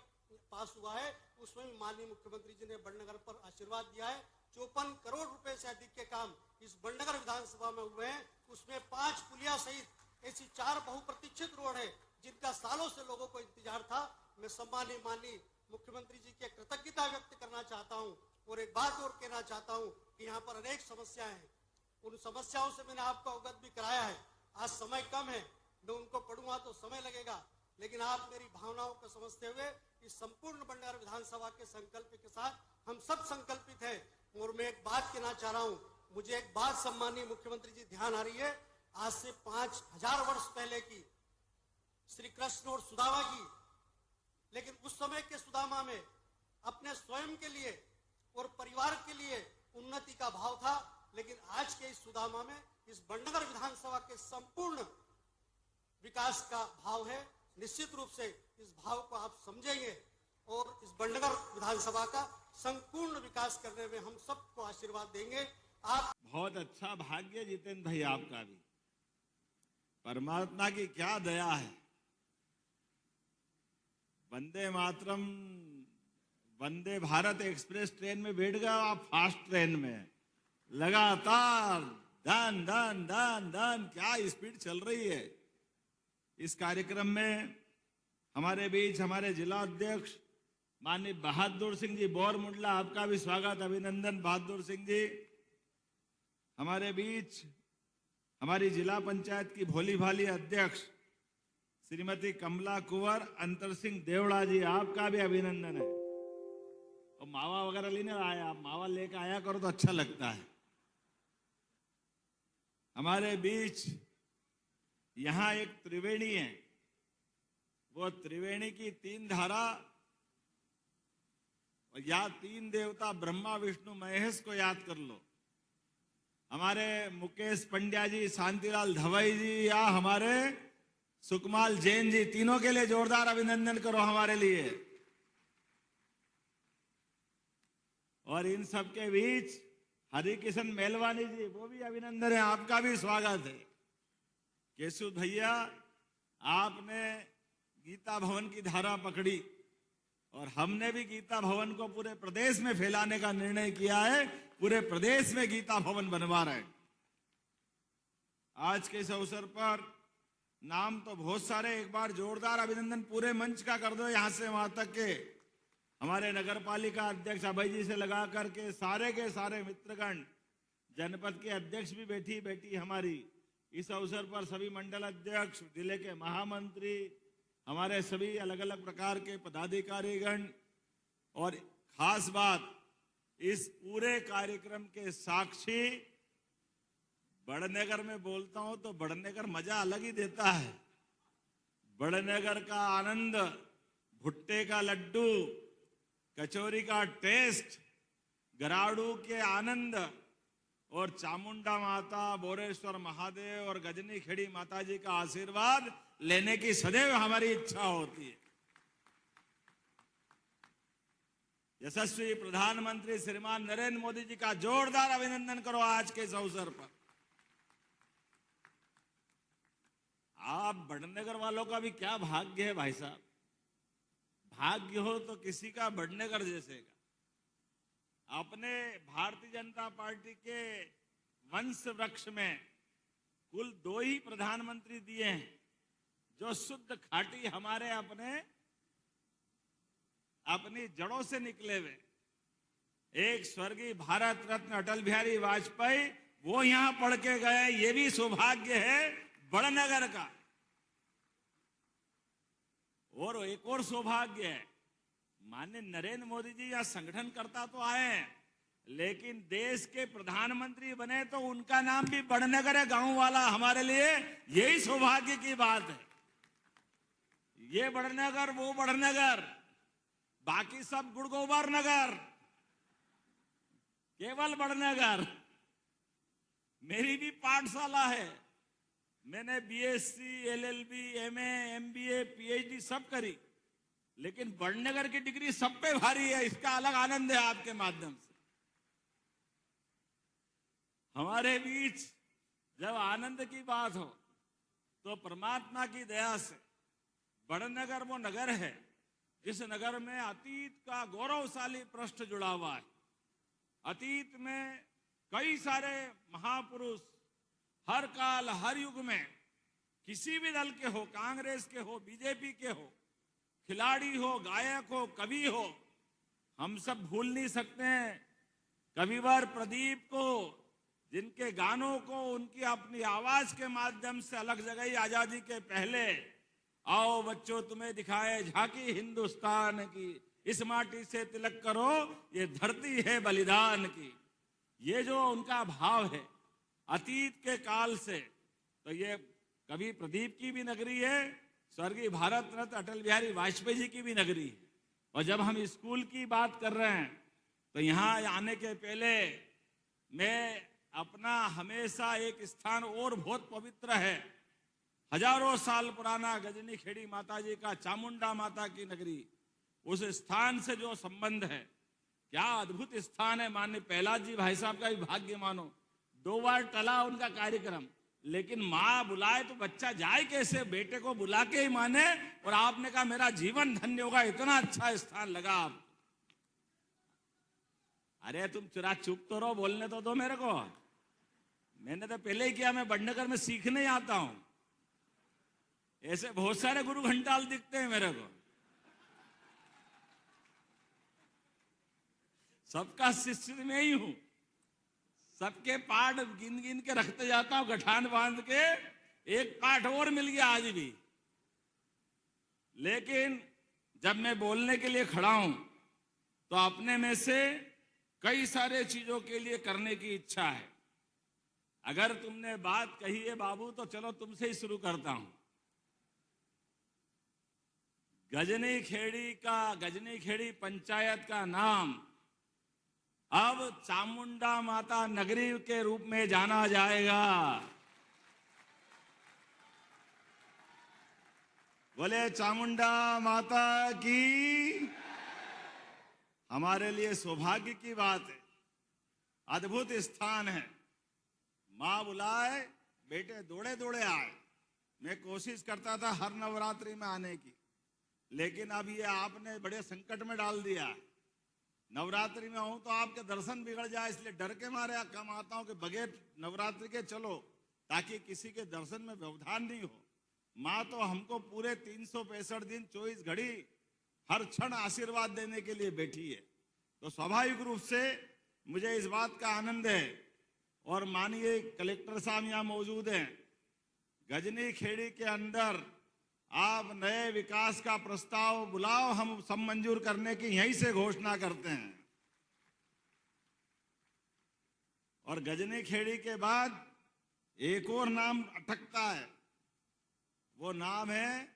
Speaker 3: पास हुआ है, उसमें भी माननीय मुख्यमंत्री जी ने बड़नगर पर आशीर्वाद दिया है। 54 करोड़ रुपए से अधिक के काम इस बड़नगर विधानसभा में हुए हैं। उसमें 5 पुलिया सहित ऐसी 4 बहुप्रतीक्षित रोड है जिनका सालों से लोगों को इंतजार था। मैं सम्मानीय माननीय मुख्यमंत्री जी की कृतज्ञता व्यक्त करना चाहता हूं और एक बात और कहना चाहता हूं कि यहाँ पर अनेक समस्याएं हैं। उन समस्याओं से मैंने आपको अवगत भी कराया है। आज समय कम है, मैं उनको पढ़ूंगा तो समय लगेगा, लेकिन आप मेरी भावनाओं को समझते हुए इस संपूर्ण बड़नगर विधानसभा के संकल्प के साथ हम सब संकल्पित हैं। और मैं एक बात कहना चाह रहा हूं, मुझे एक बात सम्मानीय मुख्यमंत्री जी ध्यान आ रही है। आज से 5000 वर्ष पहले की श्री कृष्ण और सुदामा की, लेकिन उस समय के सुदामा में अपने स्वयं के लिए और परिवार के लिए उन्नति का भाव था, लेकिन आज के इस सुदामा में इस बड़नगर विधानसभा के संपूर्ण विकास का भाव है। निश्चित रूप से इस भाव को आप समझेंगे और इस बड़नगर विधानसभा का संपूर्ण विकास करने में हम सबको आशीर्वाद देंगे। आप
Speaker 4: बहुत अच्छा भाग्य जितेंद्र भाई आपका भी, परमात्मा की क्या दया है। वंदे मातरम, वंदे भारत एक्सप्रेस ट्रेन में बैठ गए आप, फास्ट ट्रेन में लगातार धन धन धन धन क्या स्पीड चल रही है। इस कार्यक्रम में हमारे बीच हमारे जिला अध्यक्ष माननीय बहादुर सिंह जी बोरमुंडला, आपका भी स्वागत, अभिनंदन बहादुर सिंह जी। हमारे बीच हमारी जिला पंचायत की भोली भाली अध्यक्ष श्रीमती कमला कुंवर अंतर सिंह देवड़ा जी, आपका भी अभिनंदन है। और मावा वगैरह लेने आया, आप मावा लेकर आया करो तो अच्छा लगता है। हमारे बीच यहां एक त्रिवेणी है, वो त्रिवेणी की 3 धारा और या 3 देवता ब्रह्मा विष्णु महेश को याद कर लो। हमारे मुकेश पंड्या जी, शांतिलाल धवाई जी या हमारे सुकमाल जैन जी, तीनों के लिए जोरदार अभिनंदन करो हमारे लिए। और इन सबके बीच हरिकिशन मेलवानी जी, वो भी अभिनंदन है, आपका भी स्वागत है। केशव भैया, आपने गीता भवन की धारा पकड़ी और हमने भी गीता भवन को पूरे प्रदेश में फैलाने का निर्णय किया है। पूरे प्रदेश में गीता भवन बनवा रहे हैं। आज के इस अवसर पर नाम तो बहुत सारे, एक बार जोरदार अभिनंदन पूरे मंच का कर दो, यहां से वहां तक के हमारे नगर पालिका अध्यक्ष अभय जी से लगा करके सारे के सारे मित्रगण, जनपद के अध्यक्ष भी बैठी हमारी इस अवसर पर, सभी मंडल अध्यक्ष, जिले के महामंत्री, हमारे सभी अलग अलग प्रकार के पदाधिकारीगण। और खास बात, इस पूरे कार्यक्रम के साक्षी, बड़नगर में बोलता हूं तो बड़नगर मजा अलग ही देता है। बड़नगर का आनंद, भुट्टे का लड्डू, कचौरी का टेस्ट, गराड़ू के आनंद और चामुंडा माता, बोरेश्वर महादेव और गजनी खेड़ी माता जी का आशीर्वाद लेने की सदैव हमारी इच्छा होती है। यशस्वी प्रधानमंत्री श्रीमान नरेंद्र मोदी जी का जोरदार अभिनंदन करो आज के इस अवसर पर। आप बड़नगर वालों का भी क्या भाग्य है भाई साहब। भाग्य हो तो किसी का बड़नगर जैसे का। अपने भारतीय जनता पार्टी के वंश वृक्ष में कुल 2 ही प्रधानमंत्री दिए हैं जो शुद्ध खाटी हमारे अपनी जड़ों से निकले हुए। एक स्वर्गीय भारत रत्न अटल बिहारी वाजपेयी, वो यहां पढ़ के गए, ये भी सौभाग्य है बड़नगर का। और एक और सौभाग्य है, माननीय नरेंद्र मोदी जी यहां संगठन करता तो आए हैं, लेकिन देश के प्रधानमंत्री बने तो उनका नाम भी बड़नगर है, गांव वाला। हमारे लिए यही सौभाग्य की बात है। ये बड़नगर, वो बड़नगर, बाकी सब गुड़गोबर नगर, केवल बड़नगर। मेरी भी पाठशाला है, मैंने BSc, LLB, MA, MBA, PhD सब करी, लेकिन बड़नगर की डिग्री सब पे भारी है। इसका अलग आनंद है आपके माध्यम से। हमारे बीच जब आनंद की बात हो तो परमात्मा की दया से बड़नगर वो नगर है जिस नगर में अतीत का गौरवशाली पृष्ठ जुड़ा हुआ है। अतीत में कई सारे महापुरुष हर काल हर युग में किसी भी दल के हो, कांग्रेस के हो, बीजेपी के हो, खिलाड़ी हो, गायक हो, कवि हो, हम सब भूल नहीं सकते हैं कविवर प्रदीप को, जिनके गानों को उनकी अपनी आवाज के माध्यम से अलग जगह आजादी के पहले, आओ बच्चों तुम्हें दिखाए झांकी हिंदुस्तान की, इस माटी से तिलक करो ये धरती है बलिदान की। ये जो उनका भाव है अतीत के काल से, तो ये कवि प्रदीप की भी नगरी है, स्वर्गीय भारत रत्न अटल बिहारी वाजपेयी जी की भी नगरी है। और जब हम स्कूल की बात कर रहे हैं तो यहाँ आने के पहले मैं अपना हमेशा एक स्थान और बहुत पवित्र है, हजारों साल पुराना गजनी खेड़ी माता जी का, चामुंडा माता की नगरी, उस स्थान से जो संबंध है, क्या अद्भुत स्थान है। माननीय प्रहलाद जी भाई साहब का भी भाग्य मानो, 2 बार टला उनका कार्यक्रम, लेकिन माँ बुलाए तो बच्चा जाए कैसे, बेटे को बुला के ही माने। और आपने कहा मेरा जीवन धन्य होगा, इतना अच्छा स्थान लगा आप। अरे तुम चुप तो रहो, बोलने तो दो मेरे को। मैंने तो पहले ही किया, मैं बड़नगर में सीखने आता हूं। ऐसे बहुत सारे गुरु घंटाल दिखते हैं मेरे को, सबका शिष्य में ही हूं, सबके पाठ गिन गिन के रखते जाता हूं, गठान बांध के। एक पाठ और मिल गया आज भी। लेकिन जब मैं बोलने के लिए खड़ा हूं तो अपने में से कई सारे चीजों के लिए करने की इच्छा है। अगर तुमने बात कही है बाबू तो चलो तुमसे ही शुरू करता हूं। गजनी खेड़ी पंचायत का नाम अब चामुंडा माता नगरी के रूप में जाना जाएगा। बोले चामुंडा माता की। हमारे लिए सौभाग्य की बात है, अद्भुत स्थान है। मां बुलाए बेटे दौड़े दौड़े आए। मैं कोशिश करता था हर नवरात्रि में आने की, लेकिन अब ये आपने बड़े संकट में डाल दिया। नवरात्रि में हूं तो आपके दर्शन बिगड़ जाए, इसलिए डर के मारे कम आता हूं कि बगैर नवरात्रि के चलो, ताकि किसी के दर्शन में व्यवधान नहीं हो। माँ तो हमको पूरे 365 दिन 24 घड़ी हर क्षण आशीर्वाद देने के लिए बैठी है। तो स्वाभाविक रूप से मुझे इस बात का आनंद है। और माननीय कलेक्टर साहब यहाँ मौजूद हैं। गजनी खेड़ी के अंदर आप नए विकास का प्रस्ताव बुलाओ, हम सब मंजूर करने की यहीं से घोषणा करते हैं। और गजनी खेड़ी के बाद एक और नाम अटकता है, वो नाम है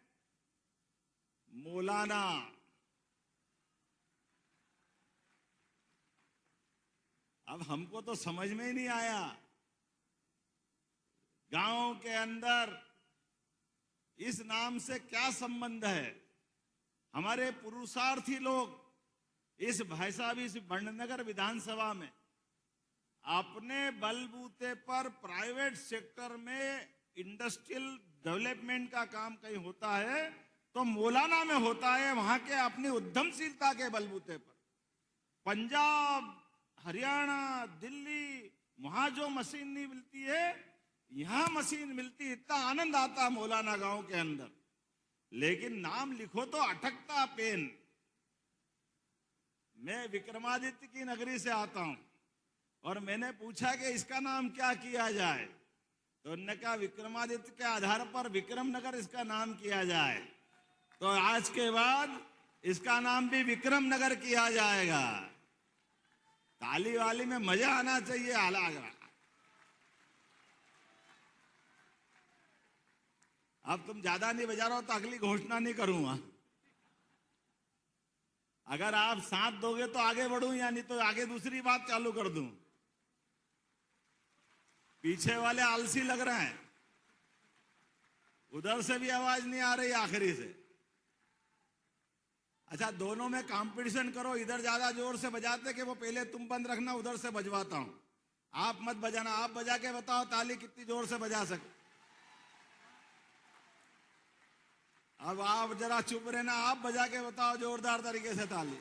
Speaker 4: मौलाना। अब हमको तो समझ में ही नहीं आया, गांव के अंदर इस नाम से क्या संबंध है। हमारे पुरुषार्थी लोग इस भाई साहब इस बड़नगर विधानसभा में अपने बलबूते पर प्राइवेट सेक्टर में इंडस्ट्रियल डेवलपमेंट का काम कहीं होता है तो मौलाना में होता है, वहां के अपनी उद्यमशीलता के बलबूते पर। पंजाब, हरियाणा, दिल्ली, वहां जो मशीन नहीं मिलती है, यहां मशीन मिलती, इतना आनंद आता मौलाना गांव के अंदर, लेकिन नाम लिखो तो अटकता पेन। मैं विक्रमादित्य की नगरी से आता हूं और मैंने पूछा कि इसका नाम क्या किया जाए, तो उन्होंने कहा विक्रमादित्य के आधार पर विक्रमनगर इसका नाम किया जाए। तो आज के बाद इसका नाम भी विक्रमनगर किया जाएगा। ताली वाली में मजा आना चाहिए। अब तुम ज्यादा नहीं बजा रहे हो तो अगली घोषणा नहीं करूंगा। अगर आप साथ दोगे तो आगे बढ़ूं, या नहीं तो आगे दूसरी बात चालू कर दूं। पीछे वाले आलसी लग रहे हैं, उधर से भी आवाज नहीं आ रही आखिरी से। अच्छा, दोनों में कंपटीशन करो, इधर ज्यादा जोर से बजाते कि वो पहले तुम बंद रखना, उधर से बजवाता हूं। आप मत बजाना, आप बजा के बताओ ताली कितनी जोर से बजा सकते। अब आप जरा चुप रहना, आप बजा के बताओ जोरदार तरीके से ताली।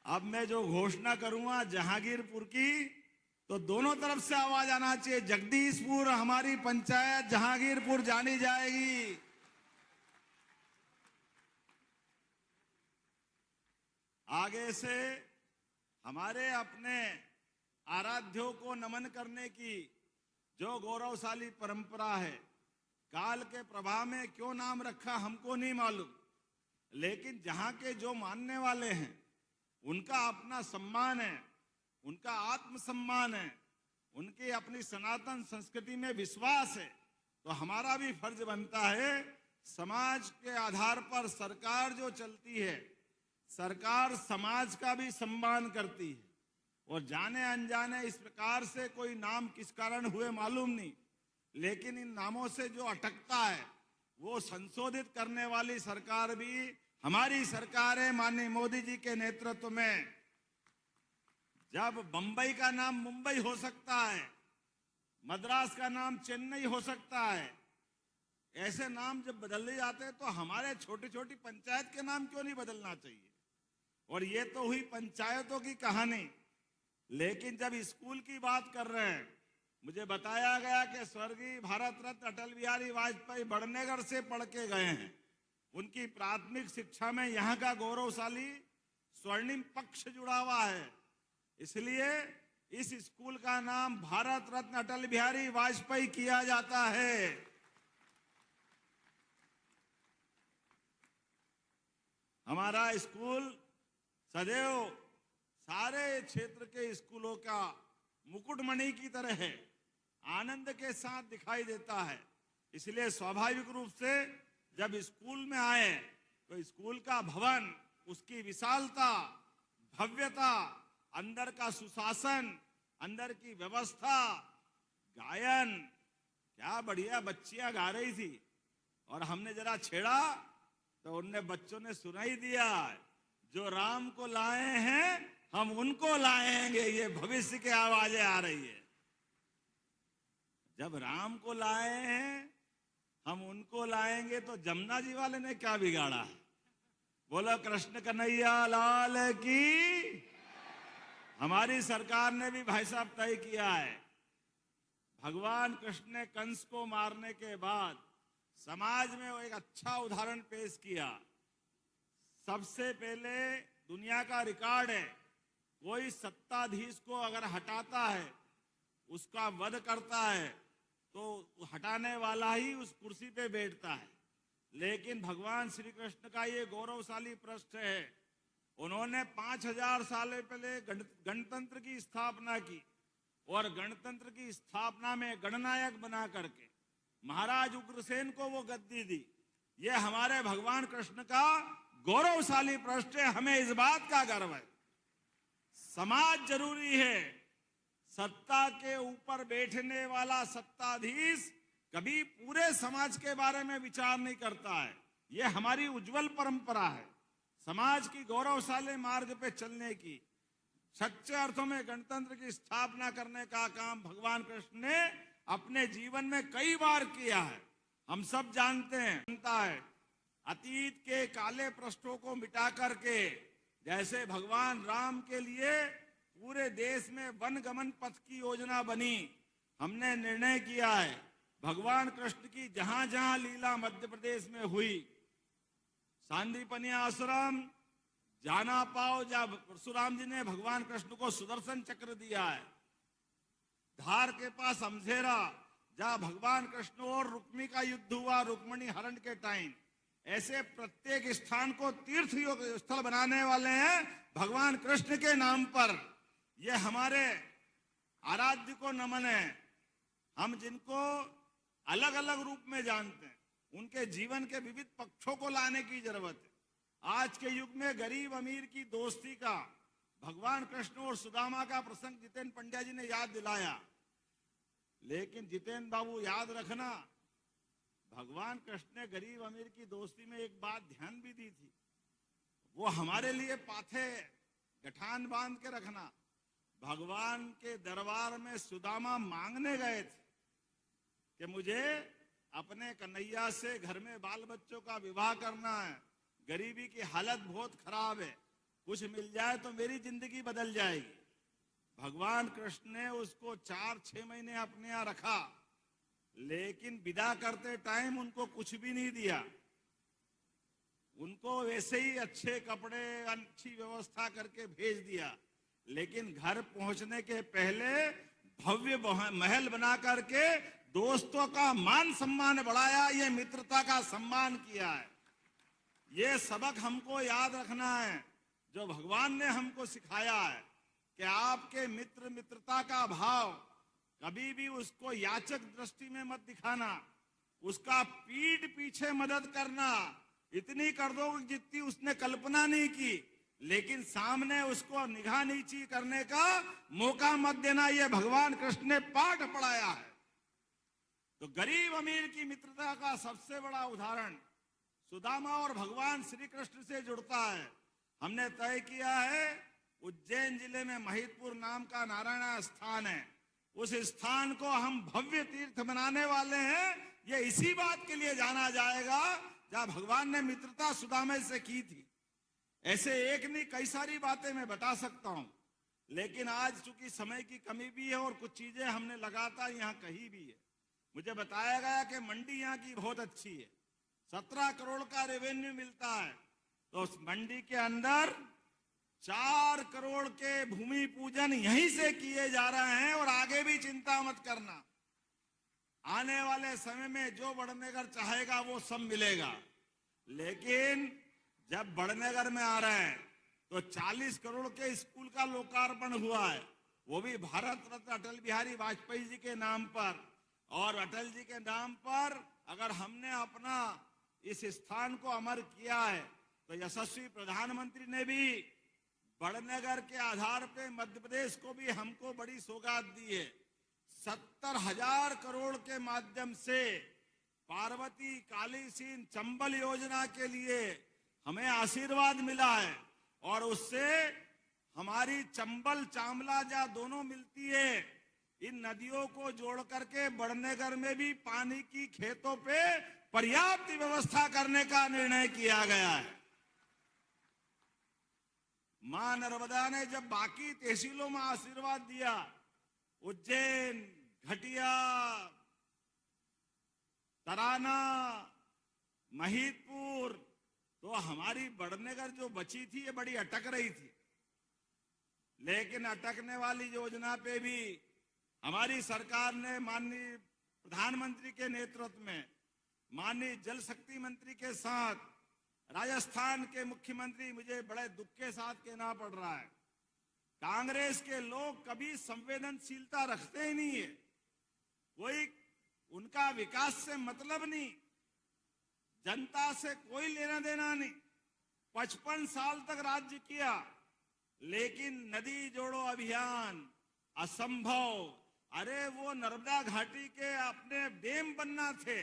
Speaker 4: अब मैं जो घोषणा करूंगा जहांगीरपुर की, तो दोनों तरफ से आवाज आना चाहिए। जगदीशपुर हमारी पंचायत जहांगीरपुर जानी जाएगी। आगे से हमारे अपने आराध्यों को नमन करने की जो गौरवशाली परंपरा है, काल के प्रभाव में क्यों नाम रखा हमको नहीं मालूम, लेकिन जहां के जो मानने वाले हैं उनका अपना सम्मान है, उनका आत्मसम्मान है, उनकी अपनी सनातन संस्कृति में विश्वास है। तो हमारा भी फर्ज बनता है, समाज के आधार पर सरकार जो चलती है, सरकार समाज का भी सम्मान करती है। और जाने अनजाने इस प्रकार से कोई नाम किस कारण हुए मालूम नहीं, लेकिन इन नामों से जो अटकता है वो संशोधित करने वाली सरकार भी हमारी सरकार है। माननीय मोदी जी के नेतृत्व में जब बंबई का नाम मुंबई हो सकता है, मद्रास का नाम चेन्नई हो सकता है, ऐसे नाम जब बदले जाते हैं तो हमारे छोटी छोटी पंचायत के नाम क्यों नहीं बदलना चाहिए। और ये तो हुई पंचायतों की कहानी, लेकिन जब स्कूल की बात कर रहे हैं, मुझे बताया गया कि स्वर्गीय भारत रत्न अटल बिहारी वाजपेयी बड़नगर से पढ़ के गए हैं। उनकी प्राथमिक शिक्षा में यहाँ का गौरवशाली स्वर्णिम पक्ष जुड़ा हुआ है, इसलिए इस स्कूल का नाम भारत रत्न अटल बिहारी वाजपेयी किया जाता है। हमारा स्कूल सदैव सारे क्षेत्र के स्कूलों का मुकुटमणि की तरह है, आनंद के साथ दिखाई देता है। इसलिए स्वाभाविक रूप से जब स्कूल में आए तो स्कूल का भवन, उसकी विशालता, भव्यता, अंदर का सुशासन, अंदर की व्यवस्था, गायन, क्या बढ़िया बच्चियां गा रही थी। और हमने जरा छेड़ा तो उनने बच्चों ने सुनाई दिया, जो राम को लाए हैं हम उनको लाएंगे। ये भविष्य की आवाजें आ रही है। जब राम को लाए हैं हम उनको लाएंगे तो जमुना जी वाले ने क्या बिगाड़ा है। बोलो कृष्ण कन्हैया लाल की। हमारी सरकार ने भी भाई साहब तय किया है, भगवान कृष्ण ने कंस को मारने के बाद समाज में वो एक अच्छा उदाहरण पेश किया। सबसे पहले दुनिया का रिकॉर्ड है, कोई सत्ताधीश को अगर हटाता है, उसका वध करता है, तो हटाने वाला ही उस कुर्सी पे बैठता है। लेकिन भगवान श्री कृष्ण का ये गौरवशाली पृष्ठ है, उन्होंने 5000 साल पहले गणतंत्र की स्थापना की और गणतंत्र की स्थापना में गणनायक बना करके महाराज उग्रसेन को वो गद्दी दी। ये हमारे भगवान कृष्ण का गौरवशाली पृष्ठ है। हमें इस बात का गर्व है। समाज जरूरी है। सत्ता के ऊपर बैठने वाला सत्ताधीश कभी पूरे समाज के बारे में विचार नहीं करता है। यह हमारी उज्जवल परंपरा है, समाज की गौरवशाली मार्ग पे चलने की, सच्चे अर्थों में गणतंत्र की स्थापना करने का काम भगवान कृष्ण ने अपने जीवन में कई बार किया है। हम सब जानते हैं, अतीत के काले पृष्ठों को मिटा करके जैसे भगवान राम के लिए पूरे देश में वन गमन पथ की योजना बनी। हमने निर्णय किया है भगवान कृष्ण की जहां जहां लीला मध्य प्रदेश में हुई, सांदीपनि आश्रम, जाना पाओ, जहां परशुराम जी ने भगवान कृष्ण को सुदर्शन चक्र दिया है, धार के पास अमझेरा जहां भगवान कृष्ण और रुक्मी का युद्ध हुआ रुक्मिणी हरण के टाइम, ऐसे प्रत्येक स्थान को तीर्थ स्थल बनाने वाले हैं भगवान कृष्ण के नाम पर। ये हमारे आराध्य को नमन है। हम जिनको अलग अलग रूप में जानते हैं, उनके जीवन के विविध पक्षों को लाने की जरूरत है। आज के युग में गरीब अमीर की दोस्ती का भगवान कृष्ण और सुदामा का प्रसंग जितेंद्र पंड्या जी ने याद दिलाया। लेकिन जितेंद्र बाबू याद रखना, भगवान कृष्ण ने गरीब अमीर की दोस्ती में एक बात ध्यान भी दी थी, वो हमारे लिए पाथे गठान बांध के रखना। भगवान के दरबार में सुदामा मांगने गए थे कि मुझे अपने कन्हैया से घर में बाल बच्चों का विवाह करना है, गरीबी की हालत बहुत खराब है, कुछ मिल जाए तो मेरी जिंदगी बदल जाएगी। भगवान कृष्ण ने उसको 4-6 महीने अपने यहाँ रखा, लेकिन विदा करते टाइम उनको कुछ भी नहीं दिया। उनको वैसे ही अच्छे कपड़े, अच्छी व्यवस्था करके भेज दिया। लेकिन घर पहुंचने के पहले भव्य महल बना करके दोस्तों का मान सम्मान बढ़ाया, ये मित्रता का सम्मान किया है। ये सबक हमको याद रखना है जो भगवान ने हमको सिखाया है कि आपके मित्र मित्रता का भाव कभी भी उसको याचक दृष्टि में मत दिखाना, उसका पीठ पीछे मदद करना, इतनी कर दो जितनी उसने कल्पना नहीं की, लेकिन सामने उसको निगाह नीची करने का मौका मत देना। यह भगवान कृष्ण ने पाठ पढ़ाया है। तो गरीब अमीर की मित्रता का सबसे बड़ा उदाहरण सुदामा और भगवान श्री कृष्ण से जुड़ता है। हमने तय किया है उज्जैन जिले में महिदपुर नाम का नारायण स्थान है, उस स्थान को हम भव्य तीर्थ बनाने वाले हैं। ये इसी बात के लिए जाना जाएगा जहां भगवान ने मित्रता सुदामा से की थी। ऐसे एक नहीं कई सारी बातें मैं बता सकता हूं, लेकिन आज चूंकि समय की कमी भी है और कुछ चीजें हमने लगातार यहाँ कही भी है। मुझे बताया गया कि मंडी यहाँ की बहुत अच्छी है, 17 करोड़ का रेवेन्यू मिलता है। तो उस मंडी के अंदर 4 करोड़ के भूमि पूजन यहीं से किए जा रहे हैं और आगे भी चिंता मत करना, आने वाले समय में जो बड़नगर चाहेगा वो सब मिलेगा। लेकिन जब बड़नगर में आ रहे हैं तो 40 करोड़ के स्कूल का लोकार्पण हुआ है, वो भी भारत रत्न अटल बिहारी वाजपेयी जी के नाम पर। और अटल जी के नाम पर अगर हमने अपना इस स्थान को अमर किया है तो यशस्वी प्रधानमंत्री ने भी बड़नगर के आधार पे मध्य प्रदेश को भी हमको बड़ी सौगात दी है। 70,000 करोड़ के माध्यम से पार्वती काली सीन चंबल योजना के लिए हमें आशीर्वाद मिला है और उससे हमारी चंबल चामला जा दोनों मिलती है। इन नदियों को जोड़ करके बड़नगर में भी पानी की खेतों पे पर्याप्त व्यवस्था करने का निर्णय किया गया है। मां नर्मदा ने जब बाकी तहसीलों में आशीर्वाद दिया, उज्जैन, घटिया, तराना, महिदपुर, तो हमारी बड़नगर जो बची थी ये बड़ी अटक रही थी। लेकिन अटकने वाली योजना पे भी हमारी सरकार ने माननीय प्रधानमंत्री के नेतृत्व में, माननीय जल शक्ति मंत्री के साथ, राजस्थान के मुख्यमंत्री, मुझे बड़े दुख के साथ कहना पड़ रहा है, कांग्रेस के लोग कभी संवेदनशीलता रखते ही नहीं है, कोई उनका विकास से मतलब नहीं, जनता से कोई लेना देना नहीं। 55 साल तक राज्य किया, लेकिन नदी जोड़ो अभियान असंभव। अरे वो नर्मदा घाटी के अपने डैम बनना थे,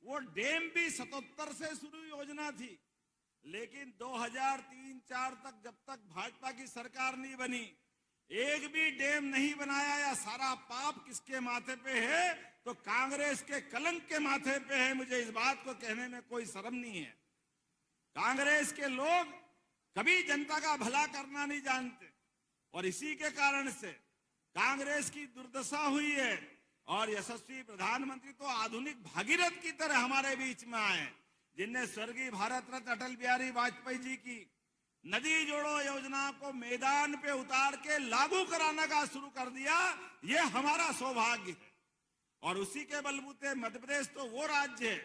Speaker 4: वो डैम भी 77 से शुरू योजना थी, लेकिन 2003-4 तक जब तक भाजपा की सरकार नहीं बनी, एक भी डैम नहीं बनाया। या सारा पाप किसके माथे पे है? तो कांग्रेस के कलंक के माथे पे है। मुझे इस बात को कहने में कोई शर्म नहीं है। कांग्रेस के लोग कभी जनता का भला करना नहीं जानते और इसी के कारण से कांग्रेस की दुर्दशा हुई है और यशस्वी प्रधानमंत्री तो आधुनिक भागीरथ की तरह हमारे बीच में आए, जिनने स्वर्गीय भारत रत्न अटल बिहारी वाजपेयी जी की नदी जोड़ो योजना को मैदान पे उतार के लागू कराने का शुरू कर दिया। ये हमारा सौभाग्य है। और उसी के बलबूते मध्य प्रदेश तो वो राज्य है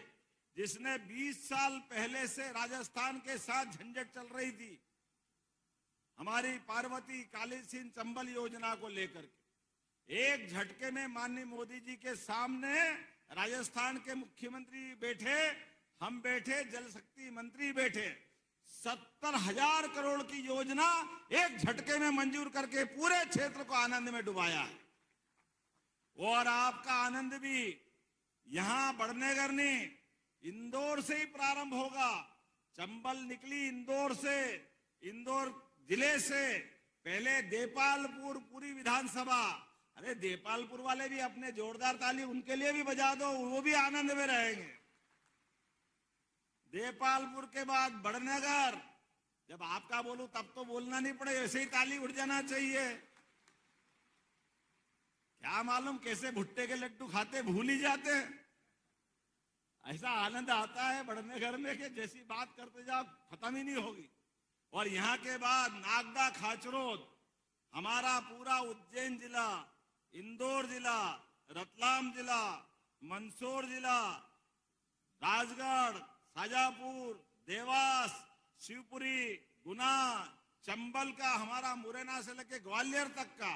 Speaker 4: जिसने 20 साल पहले से राजस्थान के साथ झंझट चल रही थी हमारी पार्वती काली सिंह चंबल योजना को लेकर के, एक झटके में माननीय मोदी जी के सामने राजस्थान के मुख्यमंत्री बैठे, हम बैठे, जल शक्ति मंत्री बैठे, 70,000 करोड़ की योजना एक झटके में मंजूर करके पूरे क्षेत्र को आनंद में डुबाया है। और आपका आनंद भी यहां बढ़नेगर ने इंदौर से ही प्रारंभ होगा। चंबल निकली इंदौर से, इंदौर जिले से, पहले देपालपुर पूरी विधानसभा। अरे देपालपुर वाले भी अपने जोरदार ताली उनके लिए भी बजा दो, वो भी आनंद में रहेंगे। देपालपुर के बाद बड़नगर, जब आपका बोलूं तब तो बोलना नहीं पड़े, ऐसे ही ताली उठ जाना चाहिए। क्या मालूम कैसे भुट्टे के लड्डू खाते भूल ही जाते हैं। ऐसा आनंद आता है बड़नगर में कि जैसी बात करते जाओ खत्म ही नहीं होगी। और यहां के बाद नागदा खाचरोद, हमारा पूरा उज्जैन जिला, इंदौर जिला, रतलाम जिला, मंदसौर जिला, राजगढ़, शाजापुर, देवास, शिवपुरी, गुना, चंबल का हमारा मुरैना से लेकर ग्वालियर तक का,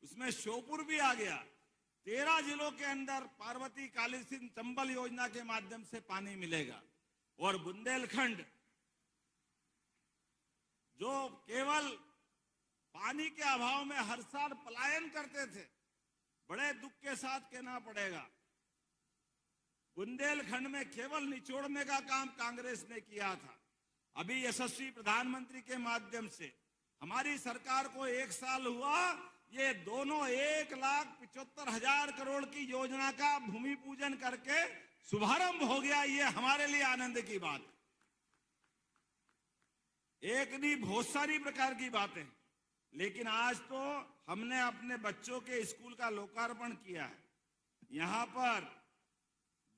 Speaker 4: उसमें श्योपुर भी आ गया। 13 जिलों के अंदर पार्वती काली सिंह चंबल योजना के माध्यम से पानी मिलेगा। और बुंदेलखंड जो केवल पानी के अभाव में हर साल पलायन करते थे, बड़े दुख के साथ कहना पड़ेगा, बुंदेलखंड में केवल निचोड़ने का काम कांग्रेस ने किया था। अभी यशस्वी प्रधानमंत्री के माध्यम से हमारी सरकार को 1 साल हुआ, ये दोनों 1,75,000 करोड़ की योजना का भूमि पूजन करके शुभारंभ हो गया। ये हमारे लिए आनंद की बात है। एक नहीं, बहुत सारी प्रकार की बातें, लेकिन आज तो हमने अपने बच्चों के स्कूल का लोकार्पण किया है। यहां पर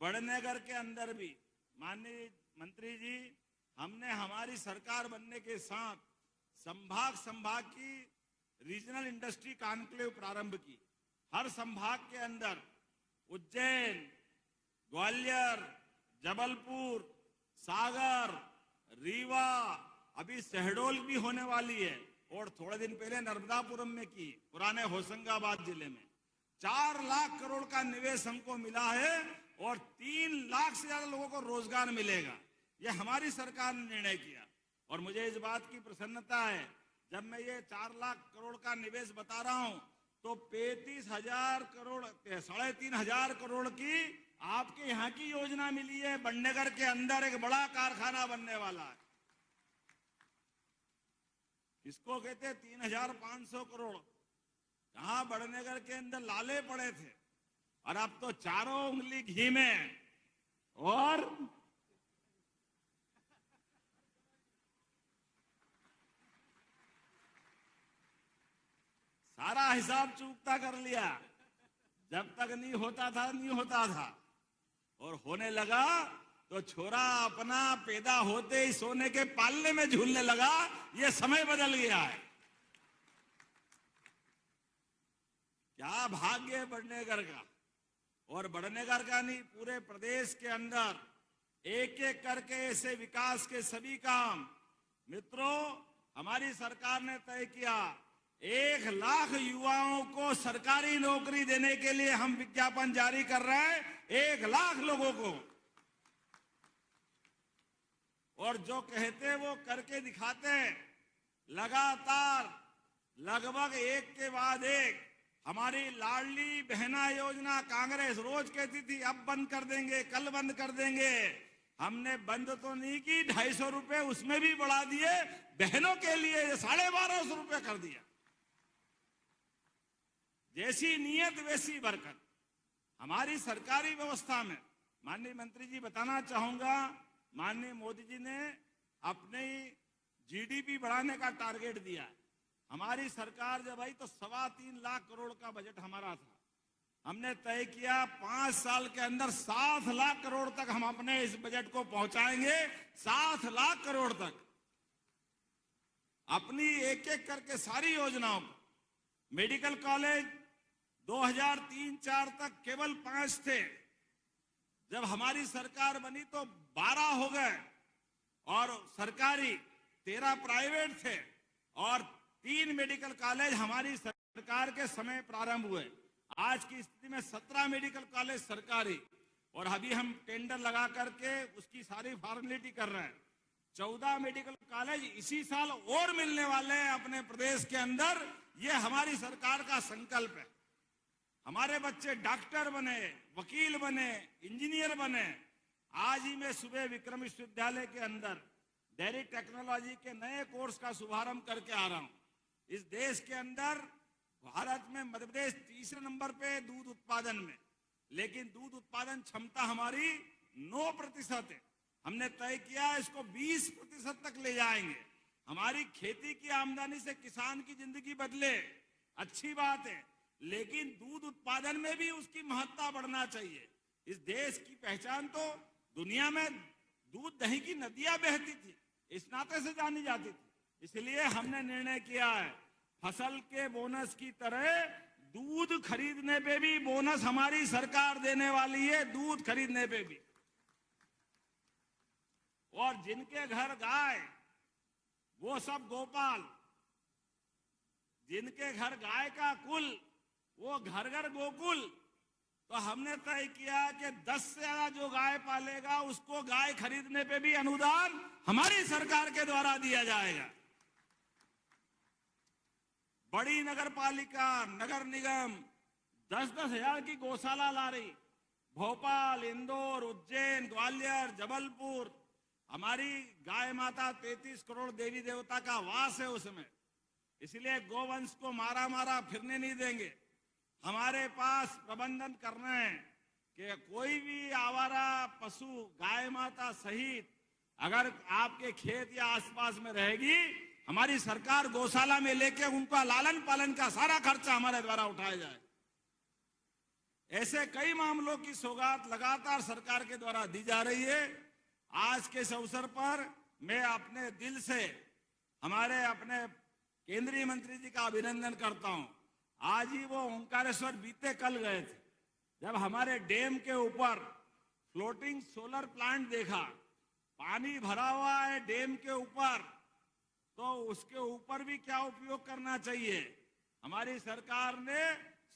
Speaker 4: बड़नगर के अंदर भी माननीय मंत्री जी, हमने हमारी सरकार बनने के साथ संभाग की रीजनल इंडस्ट्री कॉन्क्लेव प्रारंभ की। हर संभाग के अंदर उज्जैन, ग्वालियर, जबलपुर, सागर, रीवा, अभी शहडोल भी होने वाली है, और थोड़े दिन पहले नर्मदापुरम में की, पुराने होशंगाबाद जिले में। 4 लाख करोड़ का निवेश हमको मिला है और 3 लाख से ज्यादा लोगों को रोजगार मिलेगा। यह हमारी सरकार ने निर्णय किया। और मुझे इस बात की प्रसन्नता है, जब मैं ये 4 लाख करोड़ का निवेश बता रहा हूं, तो 35,000 करोड़, 3,500 करोड़ की आपके यहां की योजना मिली है। बड़नगर के अंदर एक बड़ा कारखाना बनने वाला है, इसको कहते हैं 3,500 करोड़। कहां बड़नगर के अंदर लाले पड़े थे, और अब तो चारों उंगली घी में। और सारा हिसाब चूकता कर लिया। जब तक नहीं होता था, और होने लगा तो छोरा अपना पैदा होते ही सोने के पालने में झूलने लगा। ये समय बदल गया है। क्या भाग्य है बड़नगर का। और बड़नगर का नहीं, पूरे प्रदेश के अंदर एक एक करके ऐसे विकास के सभी काम। मित्रों, हमारी सरकार ने तय किया 1 लाख युवाओं को सरकारी नौकरी देने के लिए हम विज्ञापन जारी कर रहे हैं, 1 लाख लोगों को। और जो कहते वो करके दिखाते हैं। लगातार लगभग एक के बाद एक हमारी लाडली बहना योजना कांग्रेस रोज कहती थी अब बंद कर देंगे, कल बंद कर देंगे। हमने बंद तो नहीं की, 250 रुपए उसमें भी बढ़ा दिए। बहनों के लिए 1250 रुपए कर दिया। जैसी नीयत वैसी बरकत। हमारी सरकारी व्यवस्था में माननीय मंत्री जी बताना चाहूंगा, माननीय मोदी जी ने अपने जीडीपी बढ़ाने का टारगेट दिया है। हमारी सरकार जब आई तो 3.25 लाख करोड़ का बजट हमारा था। हमने तय किया 5 साल के अंदर 7 लाख करोड़ तक हम अपने इस बजट को पहुंचाएंगे। 7 लाख करोड़ तक अपनी एक एक करके सारी योजनाओं को। मेडिकल कॉलेज 2003-4 तक केवल 5 थे, जब हमारी सरकार बनी तो 12 हो गए, और सरकारी 13 प्राइवेट थे, और 3 मेडिकल कॉलेज हमारी सरकार के समय प्रारंभ हुए। आज की स्थिति में 17 मेडिकल कॉलेज सरकारी, और अभी हम टेंडर लगा करके उसकी सारी फॉर्मेलिटी कर रहे हैं। 14 मेडिकल कॉलेज इसी साल और मिलने वाले हैं अपने प्रदेश के अंदर। ये हमारी सरकार का संकल्प है। हमारे बच्चे डॉक्टर बने, वकील बने, इंजीनियर बने। आज ही मैं सुबह विक्रम विश्वविद्यालय के अंदर डेयरी टेक्नोलॉजी के नए कोर्स का शुभारंभ करके आ रहा हूं। इस देश के अंदर भारत में मध्य प्रदेश तीसरे नंबर पे दूध उत्पादन में, लेकिन दूध उत्पादन क्षमता हमारी 9% है। हमने तय किया इसको 20% तक ले जाएंगे। हमारी खेती की आमदनी से किसान की जिंदगी बदले, अच्छी बात है, लेकिन दूध उत्पादन में भी उसकी महत्ता बढ़ना चाहिए। इस देश की पहचान तो दुनिया में दूध दही की नदियां बहती थी, इस नाते से जानी जाती थी। इसलिए हमने निर्णय किया है फसल के बोनस की तरह दूध खरीदने पे भी बोनस हमारी सरकार देने वाली है, दूध खरीदने पे भी। और जिनके घर गाय वो सब गोपाल, जिनके घर गाय का कुल वो घर घर गोकुल। तो हमने तय किया कि 10 से ज्यादा जो गाय पालेगा उसको गाय खरीदने पे भी अनुदान हमारी सरकार के द्वारा दिया जाएगा। बड़ी नगर पालिका, नगर निगम 10-10 हजार की गौशाला ला रही। भोपाल, इंदौर, उज्जैन, ग्वालियर, जबलपुर, हमारी गाय माता 33 करोड़ देवी देवता का वास है उसमें। इसलिए गोवंश को मारा मारा फिरने नहीं देंगे। हमारे पास प्रबंधन करना है कि कोई भी आवारा पशु गाय माता सहित अगर आपके खेत या आसपास में रहेगी, हमारी सरकार गौशाला में लेके उनका लालन पालन का सारा खर्चा हमारे द्वारा उठाया जाए। ऐसे कई मामलों की सौगात लगातार सरकार के द्वारा दी जा रही है। आज के इस अवसर पर मैं अपने दिल से हमारे अपने केंद्रीय मंत्री जी का अभिनंदन करता हूं। आज ही वो ओंकारेश्वर बीते कल गए थे, जब हमारे डैम के ऊपर फ्लोटिंग सोलर प्लांट देखा। पानी भरा हुआ है डैम के ऊपर, तो उसके ऊपर भी क्या उपयोग करना चाहिए। हमारी सरकार ने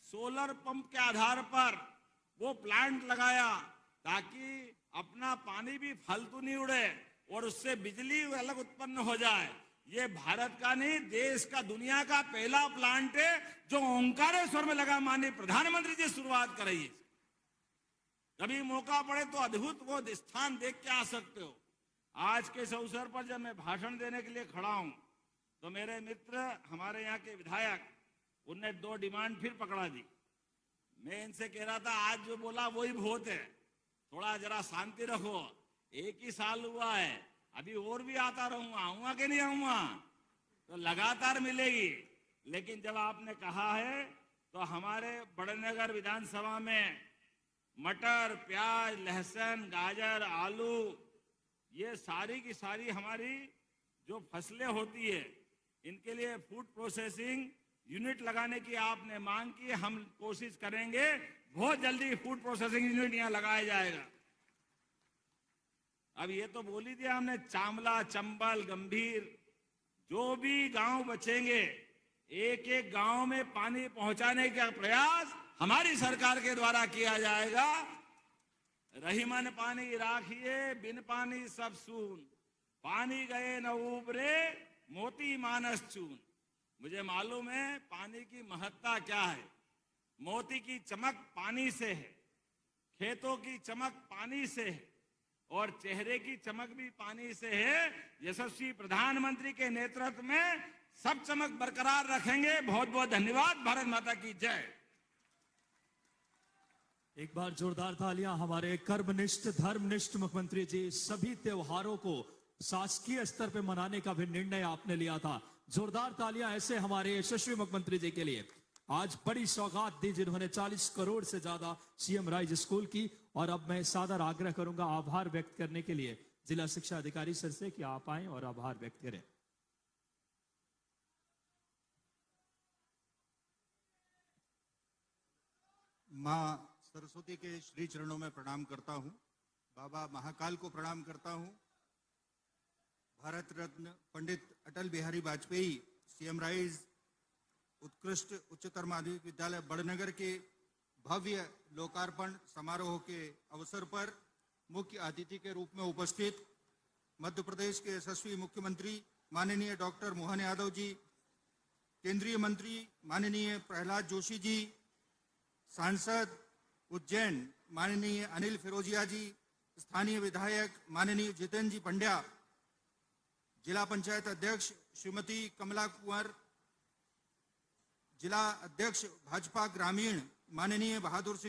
Speaker 4: सोलर पंप के आधार पर वो प्लांट लगाया ताकि अपना पानी भी फालतू नहीं उड़े और उससे बिजली अलग उत्पन्न हो जाए। ये भारत का नहीं, देश का, दुनिया का पहला प्लांट है जो ओंकारेश्वर में लगा। माननीय प्रधानमंत्री जी शुरुआत कराइए। कभी मौका पड़े तो अद्भुत वो स्थान देख के आ सकते हो। आज के इस अवसर पर जब मैं भाषण देने के लिए खड़ा हूं तो मेरे मित्र हमारे यहाँ के विधायक, उनने 2 डिमांड फिर पकड़ा दी। मैं इनसे कह रहा था आज जो बोला वही बहुत है, थोड़ा जरा शांति रखो। 1 ही साल हुआ है, अभी और भी आता रहूंगा, आऊंगा कि नहीं आऊंगा, तो लगातार मिलेगी। लेकिन जब आपने कहा है तो हमारे बड़नगर विधानसभा में मटर, प्याज, लहसुन, गाजर, आलू, ये सारी की सारी हमारी जो फसलें होती है, इनके लिए फूड प्रोसेसिंग यूनिट लगाने की आपने मांग की। हम कोशिश करेंगे, बहुत जल्दी फूड प्रोसेसिंग यूनिट यहाँ लगाया जाएगा। अब ये तो बोल ही दिया हमने, चामला, चंबल, गंभीर, जो भी गांव बचेंगे, एक एक गांव में पानी पहुंचाने का प्रयास हमारी सरकार के द्वारा किया जाएगा। रही मन पानी राखिए, बिन पानी सब सून, पानी गए न उबरे, मोती मानस चून। मुझे मालूम है पानी की महत्ता क्या है। मोती की चमक पानी से है, खेतों की चमक पानी से है, और चेहरे की चमक भी पानी से है। यशस्वी प्रधानमंत्री के नेतृत्व में सब चमक बरकरार रखेंगे। बहुत बहुत धन्यवाद। भारत माता की जय।
Speaker 1: एक बार जोरदार तालियां हमारे कर्मनिष्ठ, धर्मनिष्ठ मुख्यमंत्री जी। सभी त्योहारों को शासकीय स्तर पर मनाने का भी निर्णय आपने लिया था। जोरदार तालियां ऐसे हमारे यशस्वी मुख्यमंत्री जी के लिए। आज बड़ी सौगात दी जिन्होंने 40 करोड़ से ज्यादा सीएम राइज स्कूल की। और अब मैं सादर आग्रह करूंगा आभार व्यक्त करने के लिए जिला शिक्षा अधिकारी सर से कि आप आए और आभार व्यक्त करें।
Speaker 5: मां सरस्वती के श्री चरणों में प्रणाम करता हूं। बाबा महाकाल को प्रणाम करता हूं। भारत रत्न पंडित अटल बिहारी वाजपेयी सीएम राइज उत्कृष्ट उच्चतर माध्यमिक विद्यालय बड़नगर के भव्य लोकार्पण समारोह के अवसर पर मुख्य अतिथि के रूप में उपस्थित मध्य प्रदेश के यशस्वी मुख्यमंत्री माननीय डॉक्टर मोहन यादव जी, केंद्रीय मंत्री माननीय प्रहलाद जोशी जी, सांसद उज्जैन माननीय अनिल फिरोजिया जी, स्थानीय विधायक माननीय जितेंद्र जी पंड्या, जिला पंचायत अध्यक्ष श्रीमती कमला कुंवर, जिला अध्यक्ष भाजपा ग्रामीण माननीय बहादुर सिंह